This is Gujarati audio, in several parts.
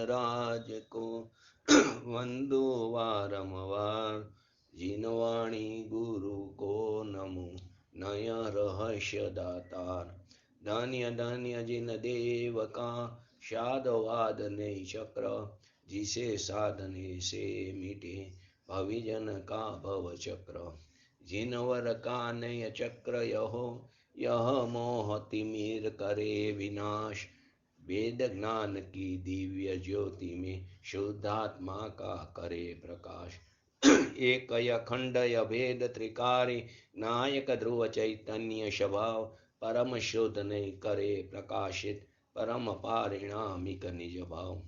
राज को वंदो वारंवार। जिनवाणी गुरु को नमो नय रहस्य दातार। धन्य धन्य जिन देव का साधवाद नहीं चक्र। जिसे साधने से मिटे भविजन का भव चक्र। जिनवर का नय चक्र यह मोह तिमिर करे विनाश। वेद ज्ञान की दिव्य ज्योति में शुद्धात्मा का करे प्रकाश। एक खंडय भेद त्रिकारी नायक ध्रुव चैतन्य स्वभाव। परम शुद्ध नहीं करे प्रकाशित परम पारिणामिक निज भाव।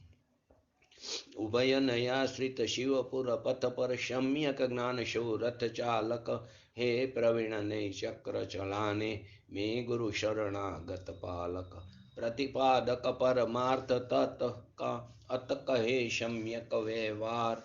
उभय नयाश्रित शिवपुर पथ पर सम्यक ज्ञान शो रथ चालक। हे प्रवीण ने चक्र चलाने में गुरु शरणागत पालक। प्रतिपादक परमार्थ तत् का अत कहे सम्यक व्यवहार।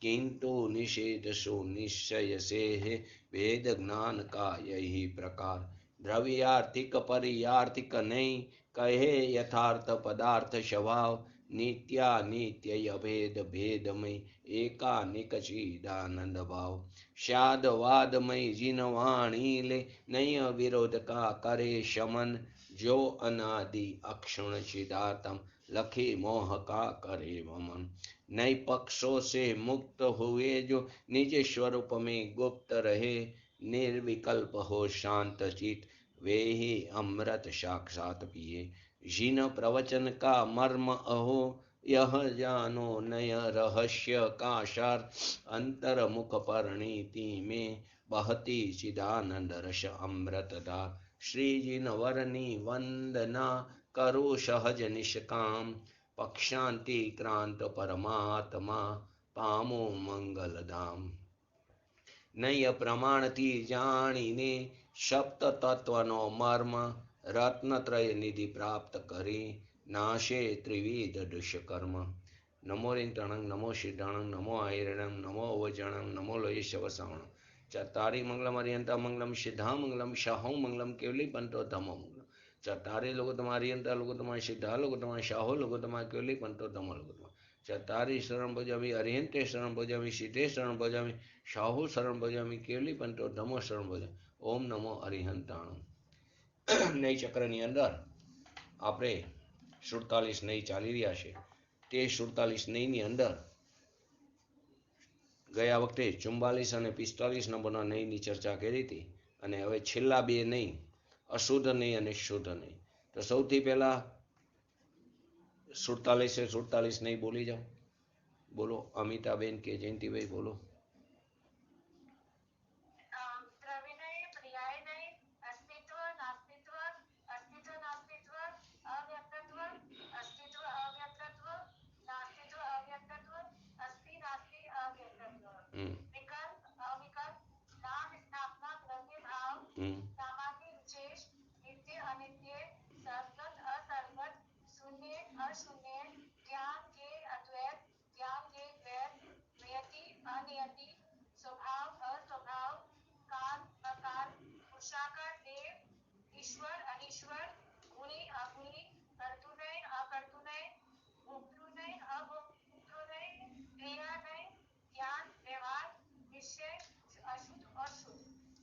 किंतु निषेध सो निश्चय से है वेद ज्ञान का यही प्रकार। द्रव्यार्थिक परियार्थिक नहीं कहे यथार्थ पदार्थ स्वभाव। नित्यानित्य भेद भेदमय एकानिक चिदानंद भाव। शादवादमय जिन वाणी ले नय विरोध का करे शमन। जो अनादि अक्षुण चिदातम लखे मोह का करे वमन। नई पक्षों से मुक्त हुए जो निज स्वरूप में गुप्त रहे। निर्विकल्प हो शांत चित वे ही अमृत साक्षात पिए। जिन प्रवचन का मर्म अहो यह जानो नय रहस्य का सार। अंतर्मुख परिणीति में बहती चिदानंद रस अमृत धार। श्री जिन वरनी वंदना करो सहज निष्काम। पक्षांति क्रांत परमात्मा पामो मंगल धाम। नय प्रमाण थी जाणीने सप्त तत्वनो मर्म। रत्नत्रय निधि प्राप्त करे नाशे त्रिविध दुष्कर्म। नमो रिंटणं नमो सिद्धाणं नमो आयरणं नमो वजणं नमो लोये शवसावणं। चत्तारि मंगलम अरियंता मंगलम सिद्धा मंगलम शाहो मंगलम केवली पंतो धमो मंगलम। चत्तारि लोकोत्तम अरियंता लोकोत्तम सिद्धा लोकोत्तम शाहो लोकोत्तम केवली पंतो धमो लोकोत्तम। चत्तारि शरण भजामि अरिहंते शरण भजामि सिद्धे शरण भजामि शाहु शरण भजामि केवली पंतो धमो शरण भजामि। ओम नमो अरिहंताणम। નઈ ચક્રની અંદર આપણે 47 નઈ ચાલી રહ્યા છે। તે 47 નઈની અંદર ગયા વખતે 44 અને 45 નંબરના નઈની ચર્ચા કરી હતી અને હવે છેલ્લા બે નઈ અશુદ્ધ નઈ અને શુદ્ધ નઈ। તો સૌથી પહેલા 47 નઈ બોલી જાઓ। બોલો અમિતાબેન કે જયંતિભાઈ બોલો।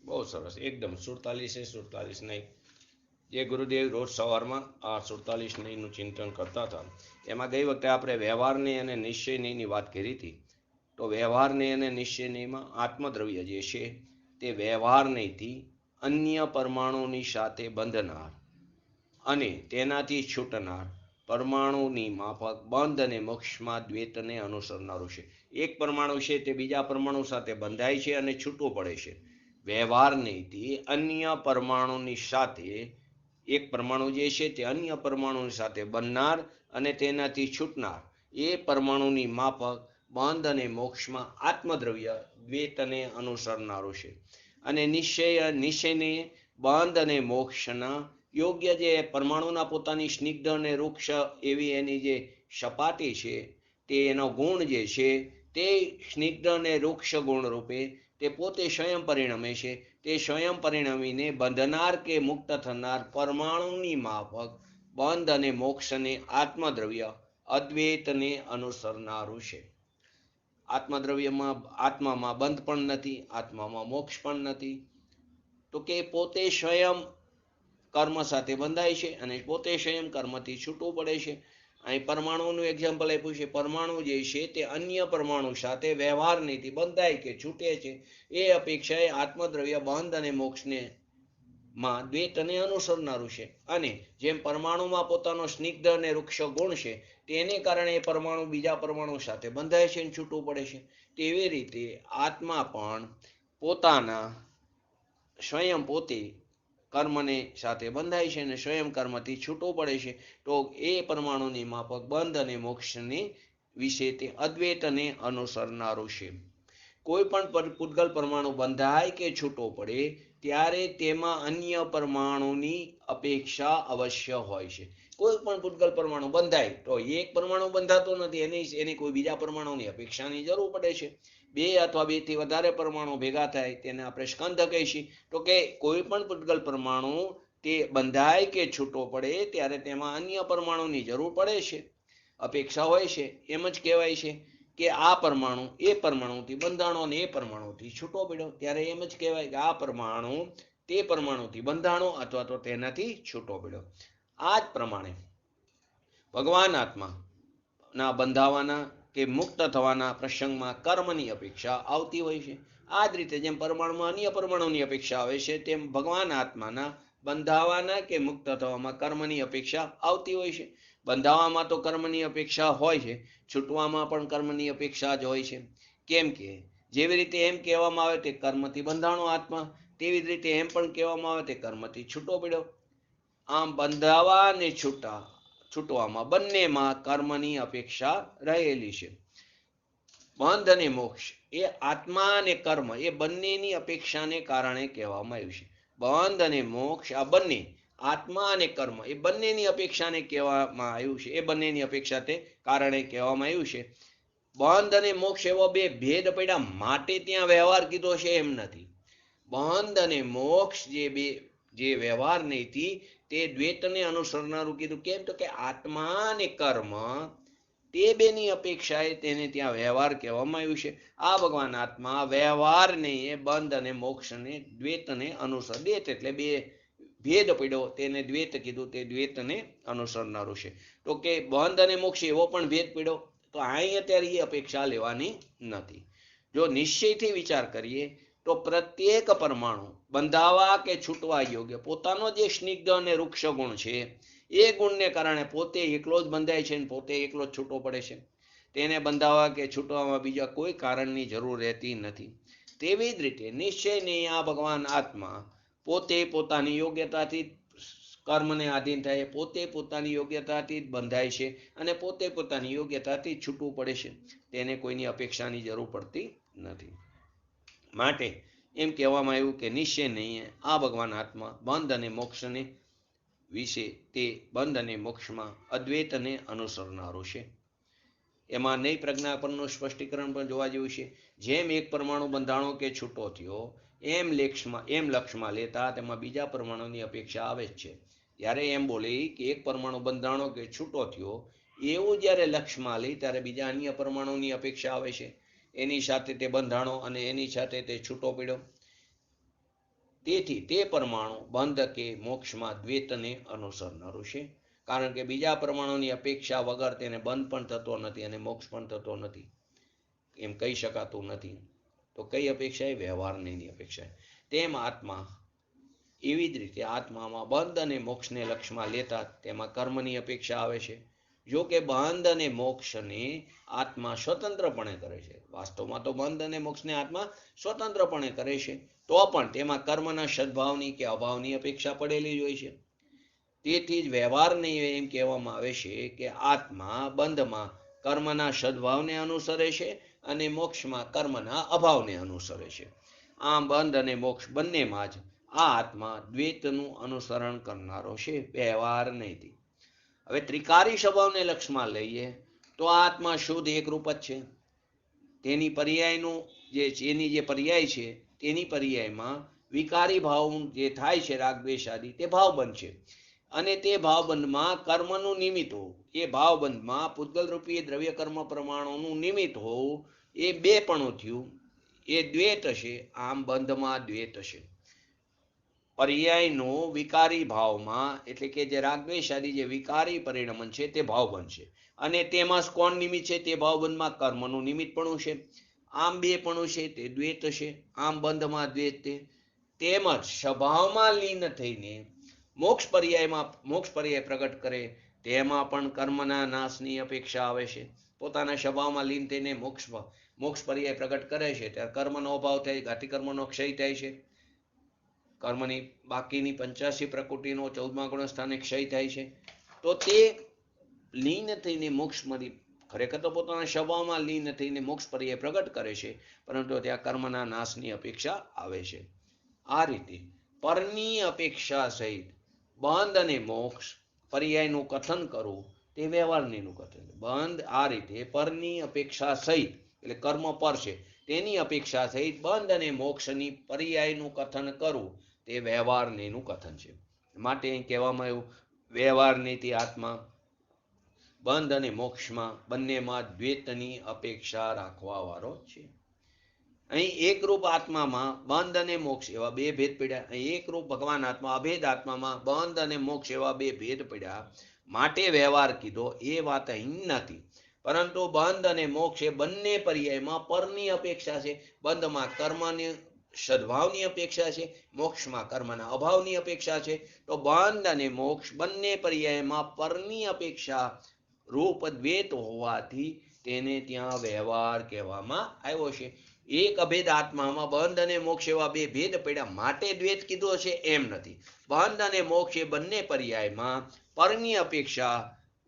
બહુ સરસ એકદમ 47 નઈ જે ગુરુદેવ રોજ સવારમાં આ 47 નઈનું ચિંતન કરતા હતા એમાં ગઈ વખતે આપણે વ્યવહારની અને નિશ્ચય નઈની વાત કરી હતી। તો વ્યવહારની અને નિશ્ચય નઈમાં આત્મદ્રવ્ય જે છે તે વ્યવહાર નઈથી અન્ય પરમાણુની સાથે બંધનાર અને તેનાથી છૂટનાર પરમાણુની માફક બંધ અને મોક્ષમાં દ્વૈતને અનુસરનારું છે। એક પરમાણુ છે તે બીજા પરમાણુ સાથે બંધાય છે અને છૂટવું પડે છે। વ્યવહાર નહીથી અન્ય પરમાણુની સાથે એક પરમાણુ જે છે તે અન્ય પરમાણુની સાથે બનનાર અને તેનાથી છૂટનાર એ પરમાણુની માફક બંધ અને મોક્ષમાં આત્મદ્રવ્ય દ્વૈતને અનુસરનારું છે। અને નિશ્ચયને બંધ અને મોક્ષના યોગ્ય જે પરમાણુના પોતાની સ્નિગ્ધ અને વૃક્ષ એવી એની જે સપાટી છે તે એનો ગુણ જે છે તે સ્નિગ્ધ અને વૃક્ષ ગુણ રૂપે તે પોતે સ્વયં પરિણમે છે। તે સ્વયં પરિણમીને બંધનાર કે મુક્ત થનાર પરમાણુની માફક બંધ અને મોક્ષને આત્મદ્રવ્ય અદ્વૈતને અનુસરનારું છે. આત્મદ્રવ્યમાં આત્મામાં બંધ પણ નથી, આત્મામાં મોક્ષ પણ નથી. તો કે પોતે સ્વયં કર્મ સાથે બંધાય છે અને પોતે સ્વયં કર્મથી છૂટવું પડે છે. અહીં પરમાણુનું એક્ઝામ્પલ આપ્યું છે. પરમાણુ જે છે તે અન્ય પરમાણુ સાથે વ્યવહાર નીતિ બંધાય કે છૂટે છે. એ અપેક્ષાએ આત્મદ્રવ્ય બંધ અને મોક્ષને માં દ્વૈતને અનુસરનારું છે. અને જેમ પરમાણુમાં પોતાનો સ્નિગ્ધ અને વૃક્ષ ગુણ છે, તેને કારણે પરમાણુ બીજા પરમાણુ સાથે બંધાય છે અને છૂટવું પડે છે. તેવી રીતે આત્મા પણ પોતાના સ્વયં પોતે કર્મને સાથે બંધાય છે અને સ્વયં કર્મથી છૂટવું પડે છે. તો એ પરમાણુની માફક બંધ અને મોક્ષની વિશે તે અદ્વૈતને અનુસરનારું છે. કોઈ પણ પૂતગલ પરમાણુ બંધાય કે છૂટો પડે ત્યારે તેમાં અન્ય પરમાણુની અપેક્ષા અવશ્ય હોય છે. કોઈ પણ પૂતગલ પરમાણુ બંધાય તો એક પરમાણુ બંધાતો નથી, એની કોઈ બીજા પરમાણુની અપેક્ષાની જરૂર પડે છે. બે અથવા બે થી વધારે પરમાણુ ભેગા થાય તેને આપણે સ્કંધ કહીશું. તો કે કોઈ પણ પૂતગલ પરમાણુ તે બંધાય કે છૂટો પડે ત્યારે તેમાં અન્ય પરમાણુની જરૂર પડે છે, અપેક્ષા હોય છે. એમ જ કહેવાય છે કે આ પરમાણુ એ પરમાણુથી બંધાણો અને એ પરમાણુથી છૂટો પડ્યો, ત્યારે એમ જ કહેવાય કે આ પરમાણુ તે પરમાણુથી બંધાણો અથવા તો તેનાથી છૂટો પડ્યો. આ જ પ્રમાણે ભગવાન આત્માના બંધાવાના કે મુક્ત થવાના પ્રસંગમાં કર્મની અપેક્ષા આવતી હોય છે. આ જ રીતે જેમ પરમાણુમાં અન્ય પરમાણુની અપેક્ષા આવે છે, તેમ ભગવાન આત્માના બંધાવાના કે મુક્ત થવામાં કર્મની અપેક્ષા આવતી હોય છે. બંધાવામાં તો કર્મની અપેક્ષા હોય છે, છૂટવામાં પણ કર્મની અપેક્ષા જ હોય છે. કેમ કે જેવી રીતે એમ કહેવામાં આવે તે કર્મથી બંધાણો આત્મા, તેવી જ રીતે એમ પણ કહેવામાં આવે તે કર્મથી છૂટો પડ્યો. આમ બંધાવા અને છૂટવામાં બંનેમાં કર્મની અપેક્ષા રહેલી છે. બંધ અને મોક્ષ એ આત્મા અને કર્મ એ બંનેની અપેક્ષાને કારણે કહેવામાં આવ્યું છે. બંધ અને મોક્ષ આ બંને આત્મા અને કર્મ એ બંનેની અપેક્ષાને કહેવામાં આવ્યું છે. એ બંનેની અપેક્ષા તે કારણે કહેવામાં આવ્યું છે. બંધ અને મોક્ષ એવો બે ભેદ પડ્યા માટે ત્યાં વ્યવહાર કીધો છે એમ નથી. બંધ અને મોક્ષ જે વ્યવહાર નથી તે દ્વૈતને અનુસરનારું કીધું. કેમ તો કે આત્મા અને કર્મ તે બેની અપેક્ષાએ તેને ત્યાં વ્યવહાર કહેવામાં આવ્યું છે. આ ભગવાન આત્મા વ્યવહારને એ બંધ અને મોક્ષને દ્વૈતને અનુસર, દ્વૈત એટલે બે ભેદ પડ્યો તેને દ્વૈત કીધું, તે દ્વૈતને અનુસરનારું છે. તો કે બંધ અને મોક્ષ એવો પણ ભેદ પડ્યો તો અહીં અત્યારે એ અપેક્ષા લેવાની નથી. જો નિશ્ચયથી વિચાર કરીએ તો પ્રત્યેક પરમાણુ બંધાવા કે છૂટવા યોગ્ય પોતાનો જે સ્નિગ્ધ અને વૃક્ષ ગુણ છે, એ ગુણને કારણે પોતે એકલો જ બંધાય છે અને પોતે એકલો જ છૂટો પડે છે. તેને બંધાવા કે છૂટવામાં બીજા કોઈ કારણની જરૂર રહેતી નથી. તેવી જ રીતે નિશ્ચયની આ ભગવાન આત્મા પોતે પોતાની યોગ્યતાથી કર્મને આધીન થાય, પોતે પોતાની યોગ્યતાથી જ બંધાય છે અને પોતે પોતાની યોગ્યતાથી છૂટવું પડે છે. તેને કોઈની અપેક્ષાની જરૂર પડતી નથી. માટે એમ કહેવામાં આવ્યું કે નિશ્ચય નહીં આ ભગવાન આત્મા બંધ અને મોક્ષને વિશે તે બંધ અને મોક્ષમાં અદ્વૈતને અનુસરનારું છે. એમાં નઈ પ્રજ્ઞા પરનું સ્પષ્ટીકરણ પણ જોવા જેવું છે. જેમ એક પરમાણુ બંધાણો કે છૂટો થયો એમ લક્ષમાં લેતા તેમાં બીજા પરમાણુની અપેક્ષા આવે જ છે. ત્યારે એમ બોલી કે એક પરમાણુ બંધાણો કે છૂટો થયો એવું જ્યારે લક્ષમાં લે ત્યારે બીજા અન્ય પરમાણુની અપેક્ષા આવે છે. એની સાથે તે બંધાણો અને એની સાથે તે છૂટો પડ્યો. તેથી તે પરમાણુ બંધ કે મોક્ષમાં દ્વૈતને અનુસરનારું છે. કારણ કે બીજા પરમાણુની અપેક્ષા વગર તેને બંધ પણ થતો નથી અને મોક્ષ પણ થતો નથી, એમ કહી શકાતું નથી. તો કઈ અપેક્ષા એ વ્યવહારની અપેક્ષા. તેમ આત્મા એવી જ રીતે આત્મામાં બંધ અને મોક્ષને લક્ષમાં લેતા તેમાં કર્મની અપેક્ષા આવે છે. જો કે બંધ અને મોક્ષને આત્મા સ્વતંત્રપણે કરે છે. વાસ્તવમાં તો બંધ અને મોક્ષને આત્મા સ્વતંત્રપણે કરે છે, તો પણ તેમાં કર્મના સદભાવની કે અભાવની અપેક્ષા પડેલી જ હોય છે. તેથી જ વ્યવહારને એમ કહેવામાં આવે છે કે આત્મા બંધમાં કર્મના સદભાવને અનુસરે છે અને મોક્ષમાં કર્મના અભાવને અનુસરે છે. આમ બંધ અને મોક્ષ બંનેમાં જ આ આત્મા દ્વૈતનું અનુસરણ કરનારો છે, વ્યવહાર નહીં. હવે ત્રિકારી સ્વભાવને લક્ષમાં લઈએ તો આ આત્મા શુદ્ધ એકરૂપ જ છે. તેની પર્યાયનું એની જે પર્યાય છે તેની પર્યાયમાં વિકારી ભાવ જે થાય છે રાગ દ્વેષ આદિ તે ભાવ બનશે. અને તે ભાવબંધમાં કર્મનું નિમિત્ત હોવું, એ ભાવબંધમાં પૂતગલ રૂપી દ્રવ્ય કર્મ પ્રમાણોનું નિમિત્ત હોવું, એ બે પણ થયું, એ દ્વૈત હશે. આમ બંધમાં દ્વૈત હશે. પર્યાયનો વિકારી ભાવમાં એટલે કે જે રાગદ્વેષાદી જે વિકારી પરિણમન છે તે ભાવ બનશે. અને તેમાં કોણ નિમિત્ત છે? તે ભાવબંધમાં કર્મનું નિમિત્ત પણ છે. આમ બે પણ છે તે દ્વૈત છે. આમ બંધમાં દ્વૈત. તેમજ સ્વભાવમાં લીન થઈને મોક્ષ પર્યાય પ્રગટ કરે તેમાં પણ કર્મના નાશની અપેક્ષા આવે છે. પોતાના સ્વભાવમાં લીન થઈને મોક્ષ પર્યાય પ્રગટ કરે છે ત્યારે કર્મનો અભાવ થાય, ઘાતી કર્મનો ક્ષય થાય છે. કર્મની બાકીની 85 પ્રકૃતિનો 14મા ગુણ સ્થાને ક્ષય થાય છે. તો તે લીન થઈને મોક્ષમાં, ખરેખર તો પોતાના સ્વભાવમાં લીન થઈને મોક્ષ પર્યાય પ્રગટ કરે છે, પરંતુ ત્યાં કર્મના નાશની અપેક્ષા આવે છે. આ રીતે પરની અપેક્ષા સહિત બંધ અને મોક્ષ પર્યાયનું કથન કરવું તે વ્યવહારનું કથન. બંધ આ રીતે પરની અપેક્ષા સહિત એટલે કર્મ પર છે તેની અપેક્ષા સહિત બંધ અને મોક્ષની પર્યાયનું કથન કરવું તે વ્યવહારનું કથન છે. માટે અહીં કહેવામાં આવ્યું વ્યવહાર નીતિ આત્મા બંધ અને મોક્ષમાં બંનેમાં દ્વૈતની અપેક્ષા રાખવા વાળો છે. અહીં એકરૂપ આત્મામાં બંધ અને મોક્ષ એવા બે ભેદ પડ્યા. અહીં એકરૂપ ભગવાન આત્મા અભેદ આત્મામાં બંધ અને મોક્ષ એવા બે ભેદ પડ્યા. માટે વ્યવહાર કીધો એ વાત અહીં નથી, પરંતુ બંધ અને મોક્ષ એ બંને પર્યાયમાં પરની અપેક્ષા છે. બંધમાં કર્મની સદભાવની અપેક્ષા છે, મોક્ષમાં કર્મના અભાવની અપેક્ષા છે. તો બંધ અને મોક્ષ બંને પર્યાયમાં પરની અપેક્ષા રૂપ દ્વૈત હોવાથી તેને ત્યાં વ્યવહાર કહેવામાં આવ્યો છે. એક અભેદ આત્મામાં બંધ અને મોક્ષ એવા બે ભેદ પડ્યા માટે દ્વૈત કીધો છે એમ નથી. બંધ અને મોક્ષ એ બંને પર્યાયમાં પરની અપેક્ષા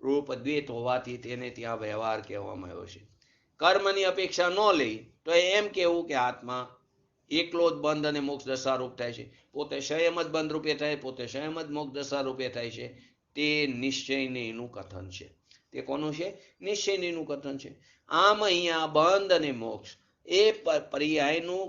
રૂપ દ્વૈત હોવાથી તેને ત્યાં વ્યવહાર કહેવામાં આવ્યો છે. કર્મની અપેક્ષા ન લઈ તો એમ કેવું કે આત્મા એકલો જ બંધ અને મોક્ષ દશા રૂપ થાય છે, પોતે સ્વયં જ બંધ રૂપે થાય, પોતે સ્વયં જ મોક્ષ દશા રૂપે થાય છે. તે નિશ્ચયનું કથન છે. તે કોનું છે? નિશ્ચયનું કથન છે. આમ અહીંયા બંધ અને મોક્ષ એ પર્યાયનું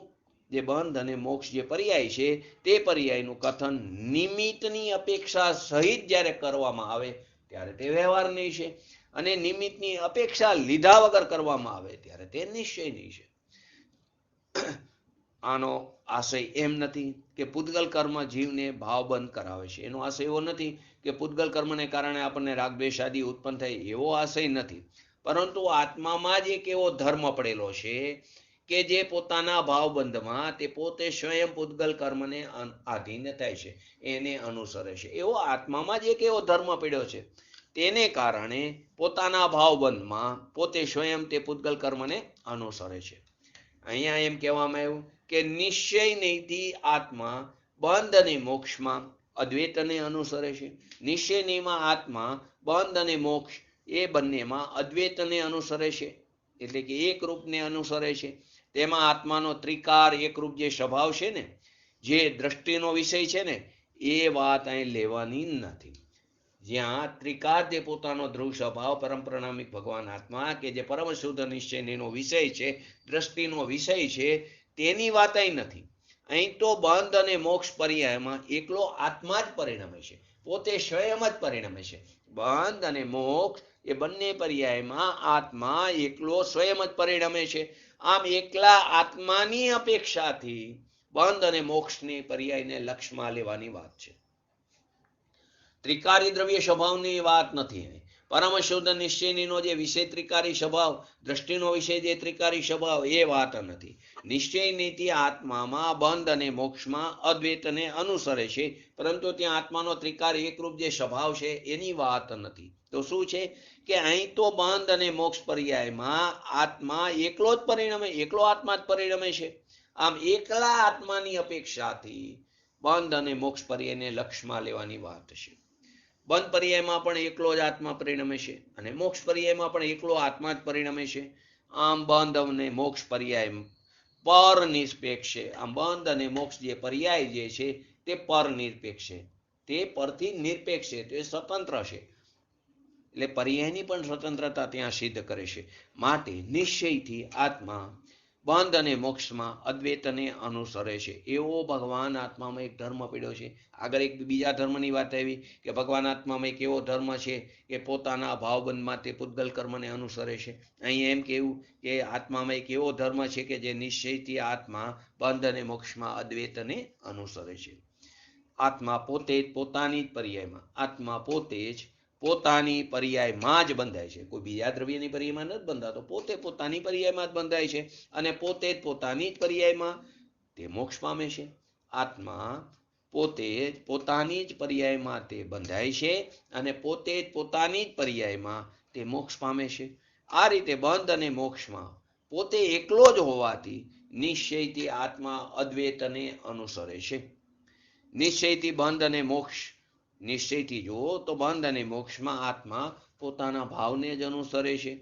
જે બંધ અને મોક્ષ જે પર્યાય છે તે પર્યાયનું કથન નિમિત્તની અપેક્ષા સહિત જ્યારે કરવામાં આવે ત્યારે તે વ્યવહાર નહીં છે, અને નિમિત્તની અપેક્ષા લીધા વગર કરવામાં આવે ત્યારે તે નિશ્ચય નહીં છે. આનો આશય એમ નથી કે પૂતગલ કર્મ જીવને ભાવબંધ કરાવે છે. એનો આશય એવો નથી કે પૂતગલ કર્મને કારણે આપણને રાગદ્વેષ આદિ ઉત્પન્ન થાય, એવો આશય નથી. પરંતુ આત્મામાં જ એક એવો ધર્મ પડેલો છે કે જે પોતાના ભાવબંધમાં તે પોતે સ્વયં પૂતગલ કર્મને આધીન થાય છે, એને અનુસરે છે. એવો આત્મામાં જ એક એવો ધર્મ પડ્યો છે, તેને કારણે પોતાના ભાવબંધમાં પોતે સ્વયં તે પૂતગલ કર્મને અનુસરે છે. અહીંયા એમ કહેવામાં આવ્યું કે નિશ્ચય નહીંથી આત્મા બંધ અને મોક્ષમાં અદ્વૈતને અનુસરે છે. નિશ્ચય નહીંમાં આત્મા બંધ અને મોક્ષ એ બંનેમાં અદ્વૈતને અનુસરે છે, એટલે કે એક રૂપને અનુસરે છે. તેમાં આત્માનો ત્રિકાર એકરૂપ જે સ્વભાવ છે ને, જે દ્રષ્ટિનો વિષય છે ને, એ વાત અહીં લેવાની નથી. જ્યાં ત્રિકાર જે પોતાનો ધ્રુવ સ્વભાવ પરમપ્રણામિક ભગવાન આત્મા કે જે પરમ શુદ્ધ નિશ્ચયનો વિષય છે, દ્રષ્ટિનો વિષય છે, તેની વાત અહીં નથી. અહીં તો બંધ અને મોક્ષ પર્યાયમાં એકલો આત્મા જ પરિણમે છે, પોતે સ્વયં જ પરિણમે છે. બંધ અને મોક્ષ એ બંને પર્યાયમાં આત્મા એકલો સ્વયં જ પરિણમે છે. આમ એકલા આત્માની અપેક્ષાથી બંધ અને મોક્ષની પર્યાયને લક્ષમાં લેવાની વાત છે. ત્રિકારી દ્રવ્ય સ્વભાવની વાત નથી. પરમ શુદ્ધ નિશ્ચયનો જે વિષય ત્રિકારી સ્વભાવ, દ્રષ્ટિનો વિષય જે ત્રિકારી સ્વભાવ, એ વાત નથી. નિશ્ચય નીતિ આત્મામાં બંધ અને મોક્ષમાં અદ્વૈતને અનુસરે છે, પરંતુ ત્યાં આત્માનો ત્રિકાર એકરૂપ જે સ્વભાવ છે એની વાત નથી. તો શું છે કે અહીં તો બંધ અને મોક્ષ પર્યાયમાં આત્મા એકલો જ પરિણમે, એકલો આત્મા જ પરિણમે છે. આમ એકલા આત્માની અપેક્ષાથી બંધ અને મોક્ષ પર્યાયને લક્ષમાં લેવાની વાત છે. બંધ પર્યાયમાં પણ એકલો જ આત્મા પરિણમે છે, અને મોક્ષ પર્યાયમાં પણ એકલો આત્મા જ પરિણમે છે. આમ બંધ અને મોક્ષ પર્યાય પર નિરપેક્ષ છે. આમ બંધ અને મોક્ષ જે પર્યાય જે છે તે પર નિરપેક્ષ છે, તે પરથી નિરપેક્ષ છે, તે સ્વતંત્ર છે. એટલે પર્યાયની પણ સ્વતંત્રતા ત્યાં સિદ્ધ કરે છે. માટે નિશ્ચયથી આત્મા બંધ અને મોક્ષમાં અદ્વૈતને અનુસરે છે એવો ભગવાન આત્મામાં એક ધર્મ પીડ્યો છે. આગળ એક બીજા ધર્મની વાત આવી કે ભગવાન આત્મામાં એક એવો ધર્મ છે કે પોતાના ભાવબંધમાં તે પૂતગલ કર્મને અનુસરે છે. અહીં એમ કેવું કે આત્મામાં એક એવો ધર્મ છે કે જે નિશ્ચયથી આત્મા બંધ અને મોક્ષમાં અદ્વૈતને અનુસરે છે. આત્મા પોતે જ પોતાની જ પર્યાયમાં આત્મા પોતે જ પોતાની પર્યાયમાં જ બંધાય છે. કોઈ બીજા દ્રવ્યની પર્યાયમાં નથી બંધાતો, પોતે પોતાની પર્યાયમાં જ બંધાય છે અને પોતે જ પોતાની જ પર્યાયમાં તે મોક્ષ પામે છે. આત્મા પોતે જ પોતાની જ પર્યાયમાં તે બંધાય છે અને પોતે જ પોતાની જ પર્યાયમાં તે મોક્ષ પામે છે. આ રીતે બંધ અને મોક્ષમાં પોતે એકલો જ હોવાથી નિશ્ચયથી આત્મા અદ્વૈતને અનુસરે છે. નિશ્ચયથી બંધ અને મોક્ષ, નિશ્ચયથી જુઓ તો બંધ અને મોક્ષમાં આત્મા પોતાના ભાવને જ અનુસરે છે,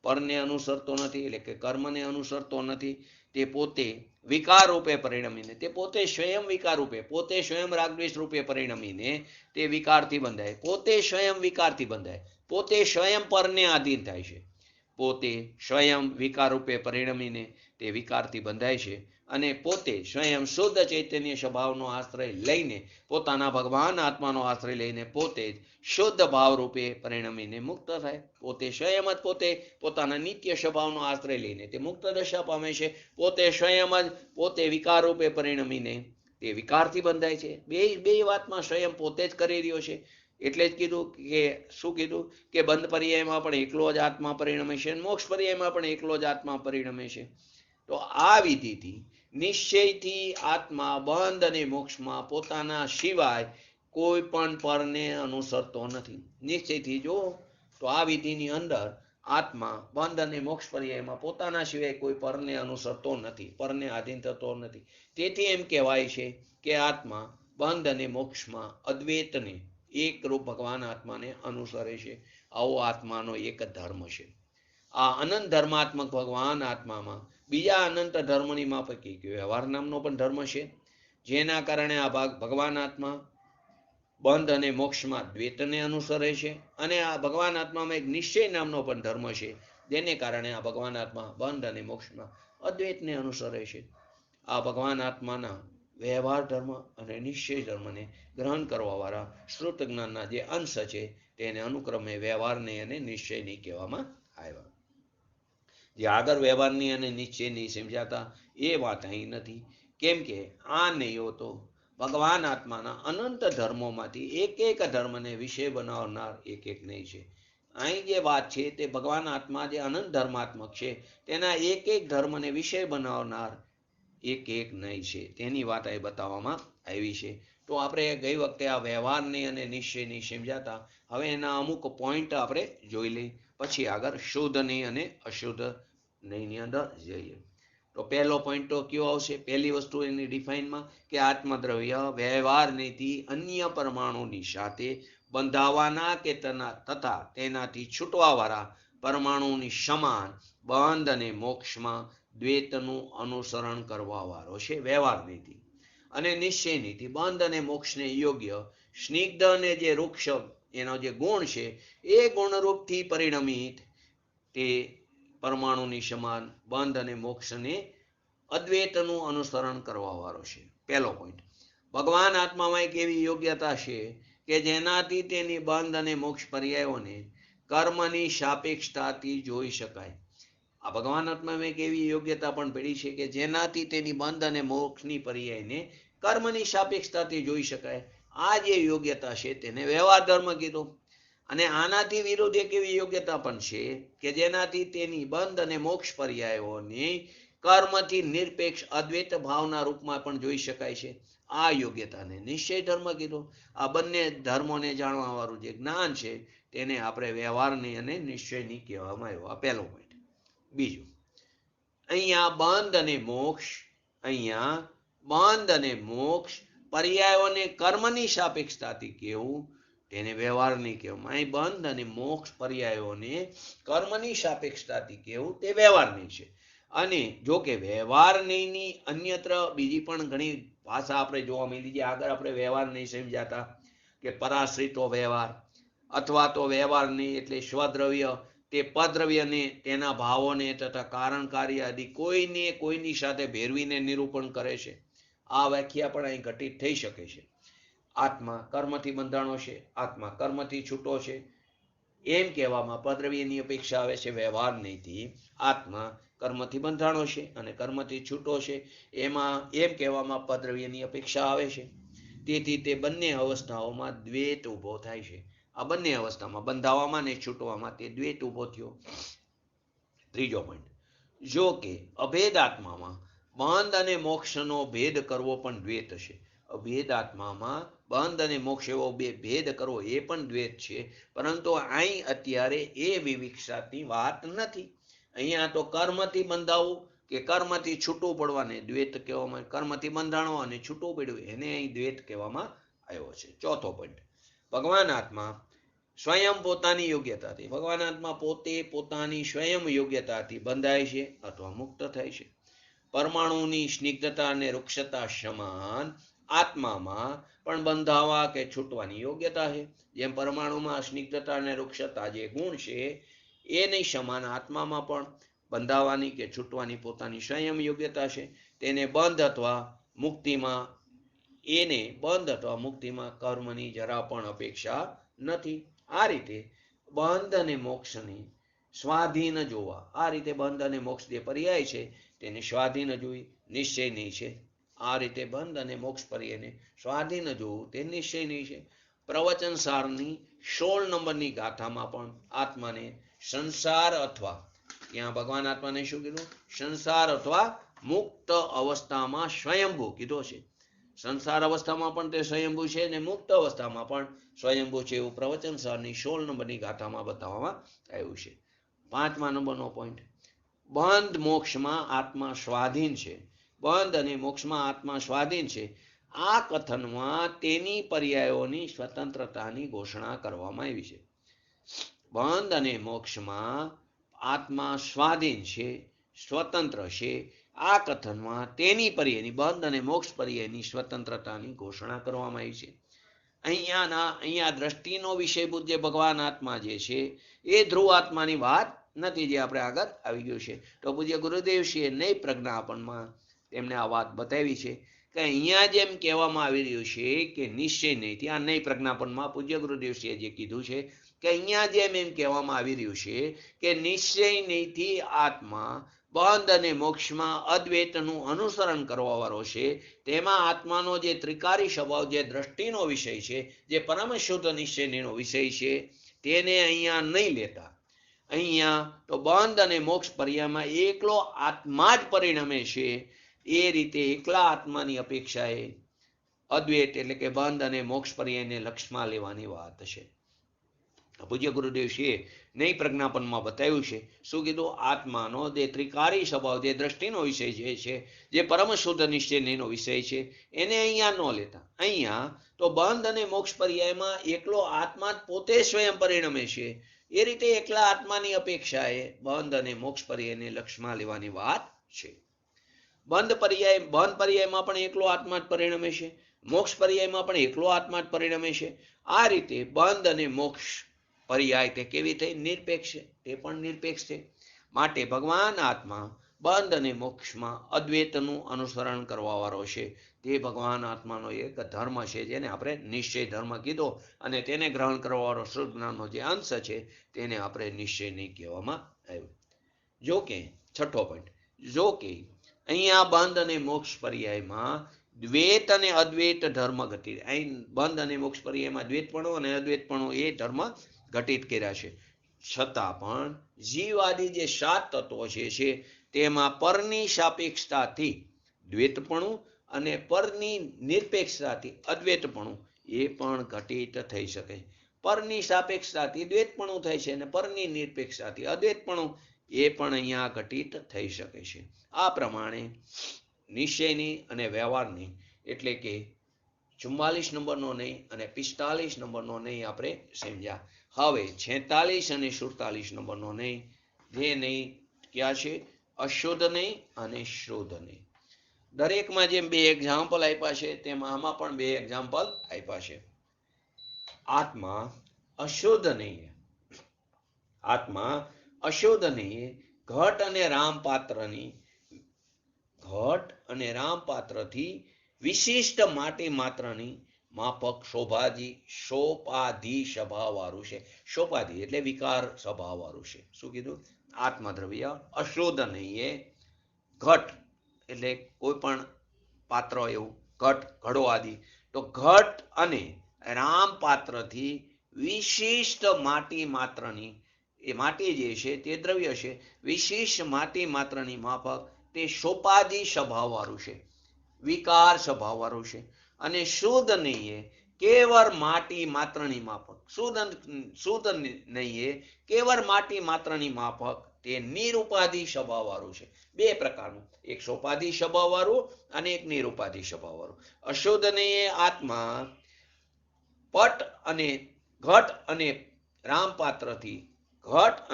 પરને અનુસરતો નથી, એટલે કે કર્મને અનુસરતો નથી. તે પોતે વિકાર રૂપે પરિણમીને, તે પોતે સ્વયં વિકાર રૂપે, પોતે સ્વયં રાગદ્વેષ રૂપે પરિણમીને તે વિકારથી બંધાય, પોતે સ્વયં વિકારથી બંધાય, પોતે સ્વયં પરને આધીન થાય છે. પોતે સ્વયં વિકાર રૂપે પરિણમીને તે વિકારથી બંધાય છે અને પોતે સ્વયં શુદ્ધ ચૈતન્ય સ્વભાવનો આશ્રય લઈને, પોતાના ભગવાન આત્માનો આશ્રય લઈને પોતે જ શુદ્ધ ભાવ રૂપે પરિણમીને મુક્ત થાય. પોતે સ્વયં જ પોતે પોતાના નિત્ય સ્વભાવનો આશ્રય લઈને તે મુક્ત દશા પામે છે. પોતે સ્વયં જ પોતે વિકાર રૂપે પરિણમીને તે વિકારથી બંધાય છે. બે વાતમાં સ્વયં પોતે જ કરી રહ્યો છે. એટલે જ કીધું કે શું કીધું કે બંધ પર્યાયમાં પણ એકલો જ આત્મા પરિણમે છે, મોક્ષ પર્યાયમાં પણ એકલો જ આત્મા પરિણમે છે. તો આ વિધિથી નિશ્ચયથી આત્મા બંધ અને મોક્ષમાં પોતાના સિવાય કોઈ પણ પરને અનુસરતો નથી. નિશ્ચયથી જો તો આ વિધિની અંદર આત્મા બંધ અને મોક્ષ પર્યાયમાં પોતાના સિવાય કોઈ પરને અનુસરતો નથી, પરને આધીન થતો નથી. તેથી એમ કહેવાય છે કે આત્મા બંધ અને મોક્ષમાં અદ્વૈતને એકરૂપ ભગવાન આત્માને અનુસરે છે. આવો આત્માનો એક ધર્મ છે. આ અનંત ધર્માત્મક ભગવાન આત્મામાં બીજા અનંત ધર્મની માફકી વ્યવહાર નામનો પણ ધર્મ છે, જેના કારણે આ ભગવાન આત્મા બંધ અને મોક્ષમાં દ્વૈતને અનુસરે છે. અને આ ભગવાન આત્મામાં એક નિશ્ચય નામનો પણ ધર્મ છે, જેને કારણે આ ભગવાન આત્મા બંધ અને મોક્ષમાં અદ્વૈતને અનુસરે છે. આ ભગવાન આત્માના વ્યવહાર ધર્મ અને નિશ્ચય ધર્મને ગ્રહણ કરવાવાળા શ્રુત જ્ઞાનના જે અંશ છે તેને અનુક્રમે વ્યવહારની અને નિશ્ચયની કહેવામાં આવ્યા. જે આગળ વ્યવહારની અને નિશ્ચયની સમજાતા એ વાત અહીં નથી, કેમ કે આ નહીં તો ભગવાન આત્માના અનંત ધર્મોમાંથી એક ધર્મને વિષય બનાવનાર એક નહીં છે. અહીં જે વાત છે તે ભગવાન આત્મા જે અનંત ધર્માત્મક છે તેના એક ધર્મને વિષય બનાવનાર એક નહીં છે, તેની વાત અહીં બતાવવામાં આવી છે. તો આપણે ગઈ વખતે આ વ્યવહારની અને નિશ્ચયની સમજાતા, હવે એના અમુક પોઈન્ટ આપણે જોઈ લઈ, પછી આગળ શુદ્ધની અને અશુદ્ધ ની અંદર જઈએ. તો પહેલો પોઈન્ટ તો કયો આવશે? પહેલી વસ્તુ એની ડિફાઇનમાં કે આત્મદ્રવ્ય વ્યવહાર નીતિ અન્ય પરમાણુની સાથે બંધાવાના કે તથા તેનાથી છૂટવાવાળા પરમાણુની સમાન બંધ અને મોક્ષમાં દ્વૈતનું અનુસરણ કરવાવાળો છે વ્યવહાર નીતિ. અને નિશ્ચય નીતિ બંધ અને મોક્ષને યોગ્ય સ્નિગ્ધ અને જે વૃક્ષ એનો જે ગુણ છે એ ગુણરૂપથી પરિણમિત તે પરમાણુની સમાન બંધ અને મોક્ષને અદ્વૈતનું અનુસરણ કરવાવાળો છે. પહેલો પોઈન્ટ. ભગવાન આત્મામાં એક એવી યોગ્યતા છે કે જેનાથી તેની બંધ અને મોક્ષ પર્યાયોને કર્મની સાપેક્ષતાથી જોઈ શકાય. આ ભગવાન આત્મામાં એક એવી યોગ્યતા પણ પડી છે કે જેનાથી તેની બંધ અને મોક્ષની પર્યાયને કર્મની સાપેક્ષતાથી જોઈ શકાય. આ જે યોગ્યતા છે તેને વ્યવહાર ધર્મ કીધો. અને આનાથી વિરુદ્ધ એક એવી યોગ્યતા પણ છે કે જેનાથી તેની બંધ અને મોક્ષ પર્યાયોની કર્મથી નિરપેક્ષ અદ્વૈત ભાવના રૂપમાં પણ જોઈ શકાય છે. આ યોગ્યતાને નિશ્ચય ધર્મ કીધો. આ બંને ધર્મોને જાણવા વાળું જે જ્ઞાન છે તેને આપણે વ્યવહારની અને નિશ્ચયની કહેવામાં આવ્યો. આ પહેલો પોઈન્ટ. બીજું, અહીંયા બંધ અને મોક્ષ પર્યાયોને કર્મની સાપેક્ષતાથી કેવું તેને વ્યવહારની કહેવામાં. અહીં બંધ અને મોક્ષ પર્યાયોને કર્મની સાપેક્ષતાથી કેવું તે વ્યવહારની છે. અને જો કે વ્યવહારની અન્યત્ર બીજી પણ ઘણી ભાષા આપણે જોવા મળી છે. આગળ આપણે વ્યવહાર નહીં સમજાતા કે પરાશ્રિતો વ્યવહાર અથવા તો વ્યવહારની એટલે સ્વદ્રવ્ય તે પદ્રવ્યને તેના ભાવોને તથા કારણ કાર્ય આદિ કોઈને કોઈની સાથે ભેરવીને નિરૂપણ કરે છે. આ વ્યાખ્યા પણ અહીં ઘટિત થઈ શકે છે. આત્મા કર્મથી બંધાણો છે, આત્મા કર્મથી છૂટો છે, એમ કહેવામાં પદ્રવ્યની અપેક્ષા આવે છે. વ્યવહાર નહીંથી આત્મા કર્મથી બંધાણો છે અને કર્મથી છૂટો છે, એમાં એમ કહેવામાં પદ્રવ્યની અપેક્ષા આવે છે. તેથી તે બંને અવસ્થાઓમાં દ્વૈત ઊભો થાય છે. આ બંને અવસ્થામાં બંધાવામાં અને છૂટવામાં તે દ્વૈત ઊભો થયો. ત્રીજો પોઈન્ટ, જો કે અભેદ આત્મામાં બંધ અને મોક્ષનો ભેદ કરવો પણ દ્વૈત છે. અભેદ આત્મામાં બંધ અને મોક્ષ એવો બે ભેદ કરવો એ પણ દ્વૈત છે, પરંતુ અહીં અત્યારે એ વિવિક્ષાની વાત નથી. અહીંયા તો કર્મથી બંધાવવું કે કર્મથી છૂટું પડવાને દ્વૈત કહેવામાં, કર્મથી બંધાણો અને છૂટું પડ્યું એને અહીં દ્વૈત કહેવામાં આવ્યો છે. ચોથો પોઈન્ટ, ભગવાન આત્મા સ્વયં પોતાની યોગ્યતાથી, ભગવાન આત્મા પોતે પોતાની સ્વયં યોગ્યતાથી બંધાય છે અથવા મુક્ત થાય છે. પરમાણુની સ્નિગ્ધતા અને વૃક્ષતા સમાન આત્મામાં પણ બંધાવા કે છૂટવાની યોગ્યતા છે. જેમ પરમાણુમાં સ્નિગ્ધતા અને વૃક્ષતા જે ગુણ છે એ નહીં સમાન આત્મામાં પણ બંધાવાની કે છૂટવાની પોતાની સ્વયં યોગ્યતા છે. તેને બંધ અથવા મુક્તિમાં કર્મની જરા પણ અપેક્ષા નથી. આ રીતે બંધ અને મોક્ષની સ્વાધીન જોવા, આ રીતે બંધ અને મોક્ષ જે પર્યાય છે તેને સ્વાધીન જોઈ નિશ્ચય નહીં છે. આ રીતે બંધ અને મોક્ષ પર્યાયને સ્વાધીન જોવું તે નિશ્ચય નહીં છે. પ્રવચન સારની 16 નંબરની ગાથામાં પણ આત્માને સંસાર અથવા, ત્યાં ભગવાન આત્માને શું કીધું? સંસાર અથવા મુક્ત અવસ્થામાં સ્વયંભૂ કીધો છે. સંસાર અવસ્થામાં પણ તે સ્વયંભૂ છે અને મુક્ત અવસ્થામાં પણ સ્વયંભૂ છે એવું પ્રવચન સારની 16 નંબરની ગાથામાં બતાવવામાં આવ્યું છે. 5મા નંબરનો પોઈન્ટ, બંધ મોક્ષમાં આત્મા સ્વાધીન છે. બંધ અને મોક્ષમાં આત્મા સ્વાધીન છે. આ કથનમાં તેની પર્યાયોની સ્વતંત્રતાની ઘોષણા કરવામાં આવી છે. બંધ અને મોક્ષમાં આત્મા સ્વાધીન છે, સ્વતંત્ર છે. આ કથનમાં તેની પર્યાયની, બંધ અને મોક્ષ પર્યાયની સ્વતંત્રતાની ઘોષણા કરવામાં આવી છે. અહીંયા દ્રષ્ટિનો વિષયભૂત જે ભગવાન આત્મા જે છે એ ધ્રુવ આત્માની વાત નથી, જે આપણે આગળ આવી ગયું છે. તો પૂજ્ય ગુરુદેવશ્રીએ નૈ પ્રજ્ઞાપનમાં તેમને આ વાત બતાવી છે કે અહીંયા જેમ કહેવામાં આવી રહ્યું છે કે નિશ્ચય નહીં, ત્યાં નૈ પ્રજ્ઞાપનમાં પૂજ્ય ગુરુદેવશ્રીએ જે કીધું છે કે અહીંયા જેમ એમ કહેવામાં આવી રહ્યું છે કે નિશ્ચય નહીંથી આત્મા બંધ અને મોક્ષમાં અદ્વૈતનું અનુસરણ કરવા વાળો છે, તેમાં આત્માનો જે ત્રિકારી સ્વભાવ, જે દ્રષ્ટિનો વિષય છે, જે પરમ શુદ્ધ નિશ્ચયનો વિષય છે, તેને અહીંયા નહીં લેતા. અહીંયા તો બંધ અને મોક્ષ પર્યાયમાં એકલો આત્મા જ પરિણમે છે. એ રીતે એકલા આત્માની અપેક્ષાએ અદ્વૈત એટલે કે બંધ અને મોક્ષ પર્યાયને લક્ષમાં લેવાની વાત છે. પૂજ્ય ગુરુદેવશ્રીએ નૈ પ્રજ્ઞાપનમાં બતાવ્યું છે. શું કીધું? આત્માનો જે ત્રિકારી સ્વભાવ, જે દ્રષ્ટિનો વિષય છે, જે પરમ શુદ્ધ નિશ્ચયનો વિષય છે, એને અહીંયા ન લેતા. અહીંયા તો બંધ અને મોક્ષ પર્યાયમાં એકલો આત્મા જ પોતે સ્વયં પરિણમે છે. એ રીતે એકલા આત્માની અપેક્ષાએ બંધ અને મોક્ષ પર્યાયને લક્ષમાં લેવાની વાત છે. બંધ પર્યાયમાં પણ એકલો આત્મા જ પરિણમે છે, મોક્ષ પર્યાયમાં પણ એકલો આત્મા જ પરિણમે છે. આ રીતે બંધ અને મોક્ષ પર્યાય તે કેવી થઈ? નિરપેક્ષ છે. તે પણ નિરપેક્ષ છે. માટે ભગવાન આત્મા બંધ અને મોક્ષમાં અદ્વૈતનું અનુસરણ કરવા વાળો છે. તે ભગવાન આત્માનો એક ધર્મ છે, જેને આપણે નિશ્ચય ધર્મ કીધો, અને તેને ગ્રહણ કરવા વાળો શુદ્ધ જ્ઞાનનો જે અંશ છે તેને આપણે નિશ્ચય નહીં કહેવામાં આવ્યું. જો કે 6થો પોઈન્ટ, જો કે અહીંયા બંધ અને મોક્ષ પર્યાયમાં દ્વૈત અને અદ્વૈત ધર્મ ઘટિત, અહીં બંધ અને મોક્ષ પર્યાયમાં દ્વૈતપણો અને અદ્વૈતપણો એ ધર્મ ઘટિત કર્યા છે. છતાં પણ જીવાદી જે 7 તત્વો છે તેમાં પરની સાપેક્ષતાથી દ્વૈતપણું અને પરની નિરપેક્ષતાથી અદ્વૈતપણું એ પણ ઘટિત થઈ શકે. પરની સાપેક્ષતાથી દ્વૈતપણું થાય છે અને પરની નિરપેક્ષતાથી અદ્વૈતપણું એ પણ અહીંયા ઘટિત થઈ શકે છે. આ પ્રમાણે નિશ્ચયની અને વ્યવહારની, એટલે કે 44 નંબરનો નહીં અને 45 નંબરનો નહીં આપણે સમજ્યા. હવે 46 અને 47 નંબરનો નહીં, જે નહીં ક્યાં છે? અશુદ્ધ નહીં અને શુદ્ધ નહીં. દરેકમાં જેમ 2 એક્ઝામ્પલ આપ્યા છે, તેમાં આમાં પણ 2 એક્ઝામ્પલ આપ્યા છે. આત્મા અશુદ્ધ નહીં, આત્મા અશુદ્ધ નહીં એ ઘટ અને રામપાત્રથી વિશિષ્ટ માટી માત્રની માફક સોપાધિ સ્વભાવ વાળું છે. સોપાધિ એટલે વિકાર સ્વભાવ વાળું છે. શું કીધું? આત્મદ્રવ્ય અશુદ્ધ નહીં એ ઘટ એટલે કોઈ પણ પાત્ર એવું ઘટ ઘડો આદિ તો ઘટ અને રામપાત્રથી વિશિષ્ટ માટી માત્રની એ માટી જે છે તે દ્રવ્ય છે વિશિષ્ટ માટી માત્રની માફક તે સોપાધિ સ્વભાવ વાળું છે, વિકાર સ્વભાવ વાળું છે. અને શુદ્ધ નહીં એ કેવળ માટી માત્રની માફક શુદ્ધ નહીં એ કેવળ માટી માત્રની માફક તે નિરુપાધિ સ્વભાવ વાળું છે. બે પ્રકારનું, એક સોપાધિ સ્વભાવ વાળું અને એક નિરુપાધિ સ્વભાવ વાળું. અશુદ્ધ નહીં એ આત્મા પટ અને ઘટ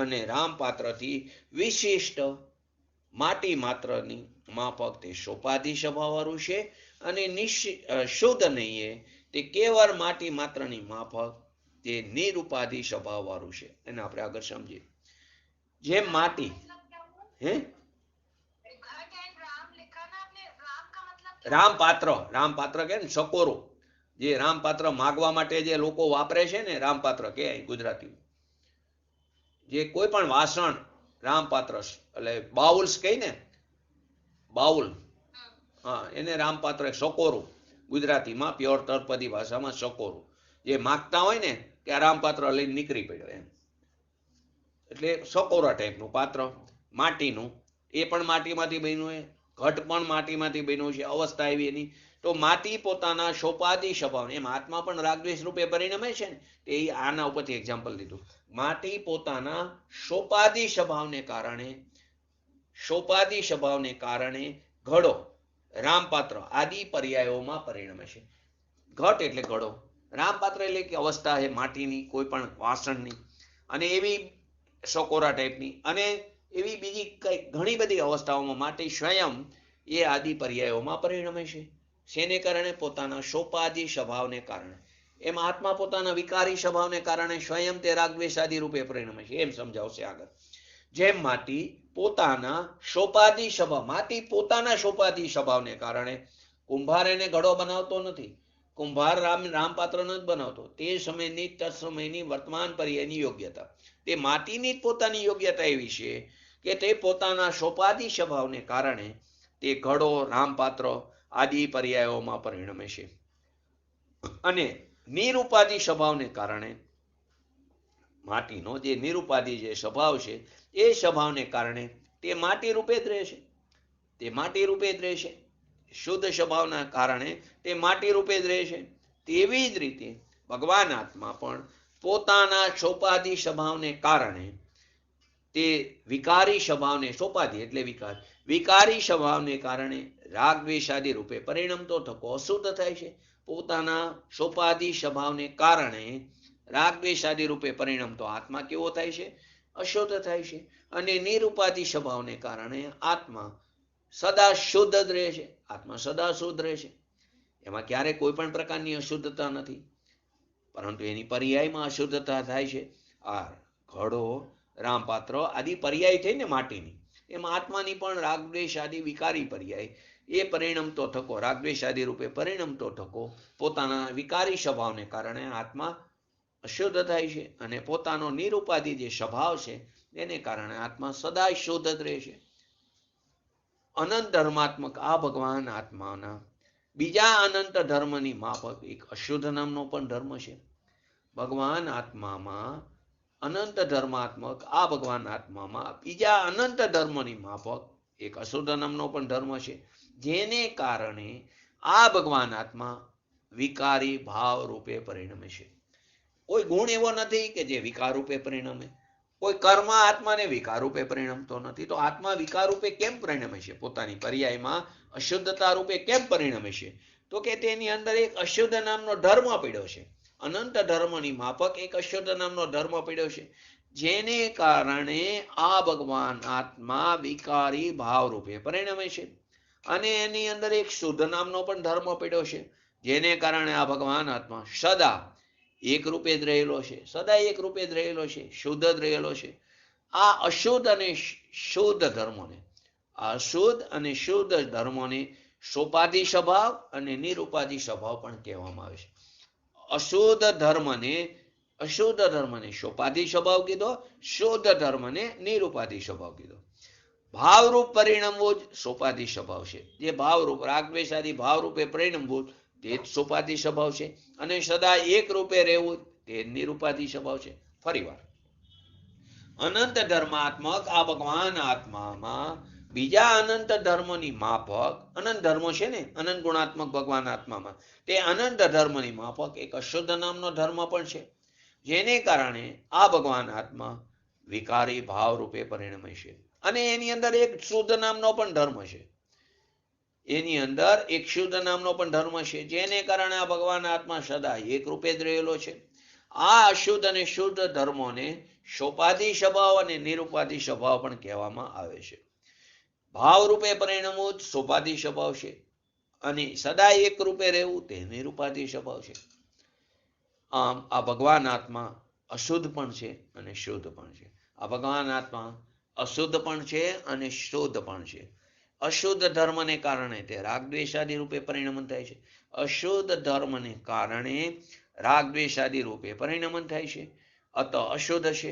અને રામપાત્રથી વિશિષ્ટ માટી માત્રની માફક તે સોપાધિ સ્વભાવ વાળું છે. અને શુદ્ધ નહીં એ તે કેવળ માટી માત્રની માફક તે નિરુપાધિ સ્વભાવ વાળું છે. એને આપણે આગળ સમજીએ. જેમ માટી રામપાત્ર કે ને સકોરો, જે રામપાત્ર માગવા માટે જે લોકો વાપરે છે ને, રામપાત્ર કે ગુજરાતી જે કોઈ પણ વાસણ રામપાત્ર એટલે બાઉલ્સ કઈ ને, બાઉલ, હા એને રામપાત્ર સકોરું ગુજરાતીમાં પ્યોર તળપદી ભાષામાં સકોરું. જે માગતા હોય ને કે આ રામપાત્ર લઈને નીકળી પડ્યો એમ, એટલે સકોરા ટાઈપનું પાત્ર માટીનું, એ પણ માટીમાંથી બન્યું છે, ઘટ પણ માટીમાંથી બન્યું છે. અવસ્થા એવી એની તો માટી પોતાના સોપાધિ સ્વભાવ, એમ આત્મા પણ રાગદ્વેષ રૂપે પરિણમે છે ને, એ આના ઉપરથી એક્ઝામ્પલ લીધું. માટી પોતાના સોપાધિ સ્વભાવને કારણે ઘડો, રામપાત્ર આદિ પર્યાયોમાં પરિણમે છે. ઘટ એટલે ઘડો, રામપાત્ર એટલે કે અવસ્થા છે માટીની કોઈ પણ વાસણની, અને એવી સકોરા ટાઈપની, અને એવી બીજી કઈ ઘણી બધી અવસ્થાઓમાં માટી સ્વયં એ આદિ પર્યાયોમાં પરિણમે છે. શેને કારણે? પોતાના સોપાધિ સ્વભાવને કારણે. એમ આત્મા પોતાના વિકારી સ્વભાવને કારણે સ્વયં તે રાગદ્વેષાદિ રૂપે પરિણમે છે. એમ સમજાવશે આગળ. જેમ માટી પોતાના સોપાધિ સ્વભાવને કારણે, કુંભાર એને ઘડો બનાવતો નથી, કુંભાર રામપાત્ર નથી બનાવતો. તે સમયની તત્સમયની વર્તમાન પર્યાયની યોગ્યતા, તે માટીની જ પોતાની યોગ્યતા એવી છે કે તે પોતાના સોપાધિ સ્વભાવને કારણે તે ઘડો, રામપાત્ર આદિ પર્યાયોમાં પરિણમે છે. અને નિરુપાધિ સ્વભાવને કારણે, માટીનો જે નિરુપાધિ જે સ્વભાવ છે એ સ્વભાવને કારણે તે માટી રૂપે જ રહેશે. શુદ્ધ સ્વભાવના કારણે તે માટી રૂપે જ રહેશે. તેવી જ રીતે ભગવાન આત્મા પણ પોતાના સોપાધિ સ્વભાવને કારણે તે વિકારી સ્વભાવને, સોપાધિ એટલે વિકારી સ્વભાવને કારણે રાગદ્વેષાદિ રૂપે પરિણમતો થકો અશુદ્ધ થાય છે. પોતાના સોપાધિ સ્વભાવને કારણે રાગદ્વેષાદિ રૂપે પરિણમતો આત્મા કેવો થાય છે? અશુદ્ધ થાય છે. અને નિરુપાધિ સ્વભાવને કારણે આત્મા સદા શુદ્ધ જ રહે છે. આત્મા સદા શુદ્ધ રહે છે. એમાં ક્યારેય કોઈ પણ પ્રકારની અશુદ્ધતા નથી, પરંતુ એની પર્યાયમાં અશુદ્ધતા થાય છે. આ ઘડો, રામપાત્ર આદિ પર્યાય થઈ ને માટીની, એમાં આત્માની પણ રાગદ્વેષ આદિ વિકારી પર્યાય એ પરિણમતો થકો, રાગદ્વેષ આદિ રૂપે પરિણમતો થકો પોતાના વિકારી સ્વભાવને કારણે આત્મા અશુદ્ધ થાય છે. અને પોતાનો નિરુપાધિ જે સ્વભાવ છે એને કારણે આત્મા સદા શુદ્ધ જ રહે છે. અનંત ધર્માત્મક આ ભગવાન આત્માના બીજા અનંત ધર્મની માફક એક અશુદ્ધ નામનો પણ ધર્મ છે. ભગવાન આત્મામાં અનંત ધર્માત્મક આ ભગવાન આત્મામાં બીજા અનંત ધર્મની માફક એક અશુદ્ધ નામનો પણ ધર્મ છે, જેને કારણે આ ભગવાન આત્મા વિકારી ભાવ રૂપે પરિણમે છે. કોઈ ગુણ એવો નથી કે જે વિકાર રૂપે પરિણમે, કોઈ કર્મ આત્માને વિકાર રૂપે પરિણમતો નથી. તો આત્મા વિકાર રૂપે કેમ પરિણમે છે? પોતાની પર્યાયમાં અશુદ્ધતા રૂપે કેમ પરિણમે છે? તો કે તેની અંદર એક અશુદ્ધ નામનો ધર્મ પડ્યો છે. અનંત ધર્મની માફક એક અશુદ્ધ નામનો ધર્મ પડ્યો છે, જેને કારણે આ ભગવાન આત્મા વિકારી ભાવ રૂપે પરિણમે છે. અને એની અંદર એક શુદ્ધ નામનો પણ ધર્મ પડ્યો છે, જેને કારણે આ ભગવાન આત્મા સદા એક રૂપે જ રહેલો છે, શુદ્ધ જ રહેલો છે. આ અશુદ્ધ અને શુદ્ધ ધર્મોને, આ શુદ્ધ અને શુદ્ધ ધર્મોને સોપાધિ સ્વભાવ અને નિરુપાધિ સ્વભાવ પણ કહેવામાં આવે છે. અશુદ્ધ ધર્મને સોપાધિ સ્વભાવ કીધો, શુદ્ધ ધર્મને નિરુપાધિ સ્વભાવ કીધો. ભાવરૂપ પરિણમવું જ સોપાધિ સ્વભાવ છે. જે ભાવરૂપ રાગદ્વેષાદી ભાવરૂપે પરિણમવું તે જ સોપાધિ સ્વભાવ છે. અને સદા એક રૂપે રહેવું તે નિરુપાધિ સ્વભાવ છે. ફરીવાર, અનંત ધર્માત્મક આ ભગવાન આત્મામાં બીજા અનંત ધર્મની માફક, અનંત ધર્મો છે ને, અનંત ગુણાત્મક ભગવાન આત્મામાં, તે અનંત ધર્મની માફક એક અશુદ્ધ નામનો ધર્મ પણ છે, જેને કારણે આ ભગવાન આત્મા વિકારી ભાવ રૂપે પરિણમે છે. અને એની અંદર એક શુદ્ધ નામનો પણ ધર્મ છે, એની અંદર એક શુદ્ધ નામનો પણ ધર્મ છે, જેને કારણે આ ભગવાન આત્મા સદા એક રૂપે જ રહેલો છે. આ અશુદ્ધ અને શુદ્ધ ધર્મોને સોપાધિ સ્વભાવ અને નિરુપાધિ સ્વભાવ પણ કહેવામાં આવે છે. ભાવ રૂપે પરિણમવું જ સોપાધિ સ્વભાવ છે, અને સદા એક રૂપે રહેવું તે નિરુપાધિ સ્વભાવ છે. આમ આ ભગવાન આત્મા અશુદ્ધ પણ છે અને શુદ્ધ પણ છે. આ ભગવાન આત્મા અશુદ્ધ પણ છે અને શુદ્ધ પણ છે. અશુદ્ધ ધર્મને કારણે તે રાગદ્વેષાદી રૂપે પરિણમન થાય છે. અશુદ્ધ ધર્મને કારણે રાગદ્વેષાદી રૂપે પરિણમન થાય છે, અત અશુદ્ધ છે.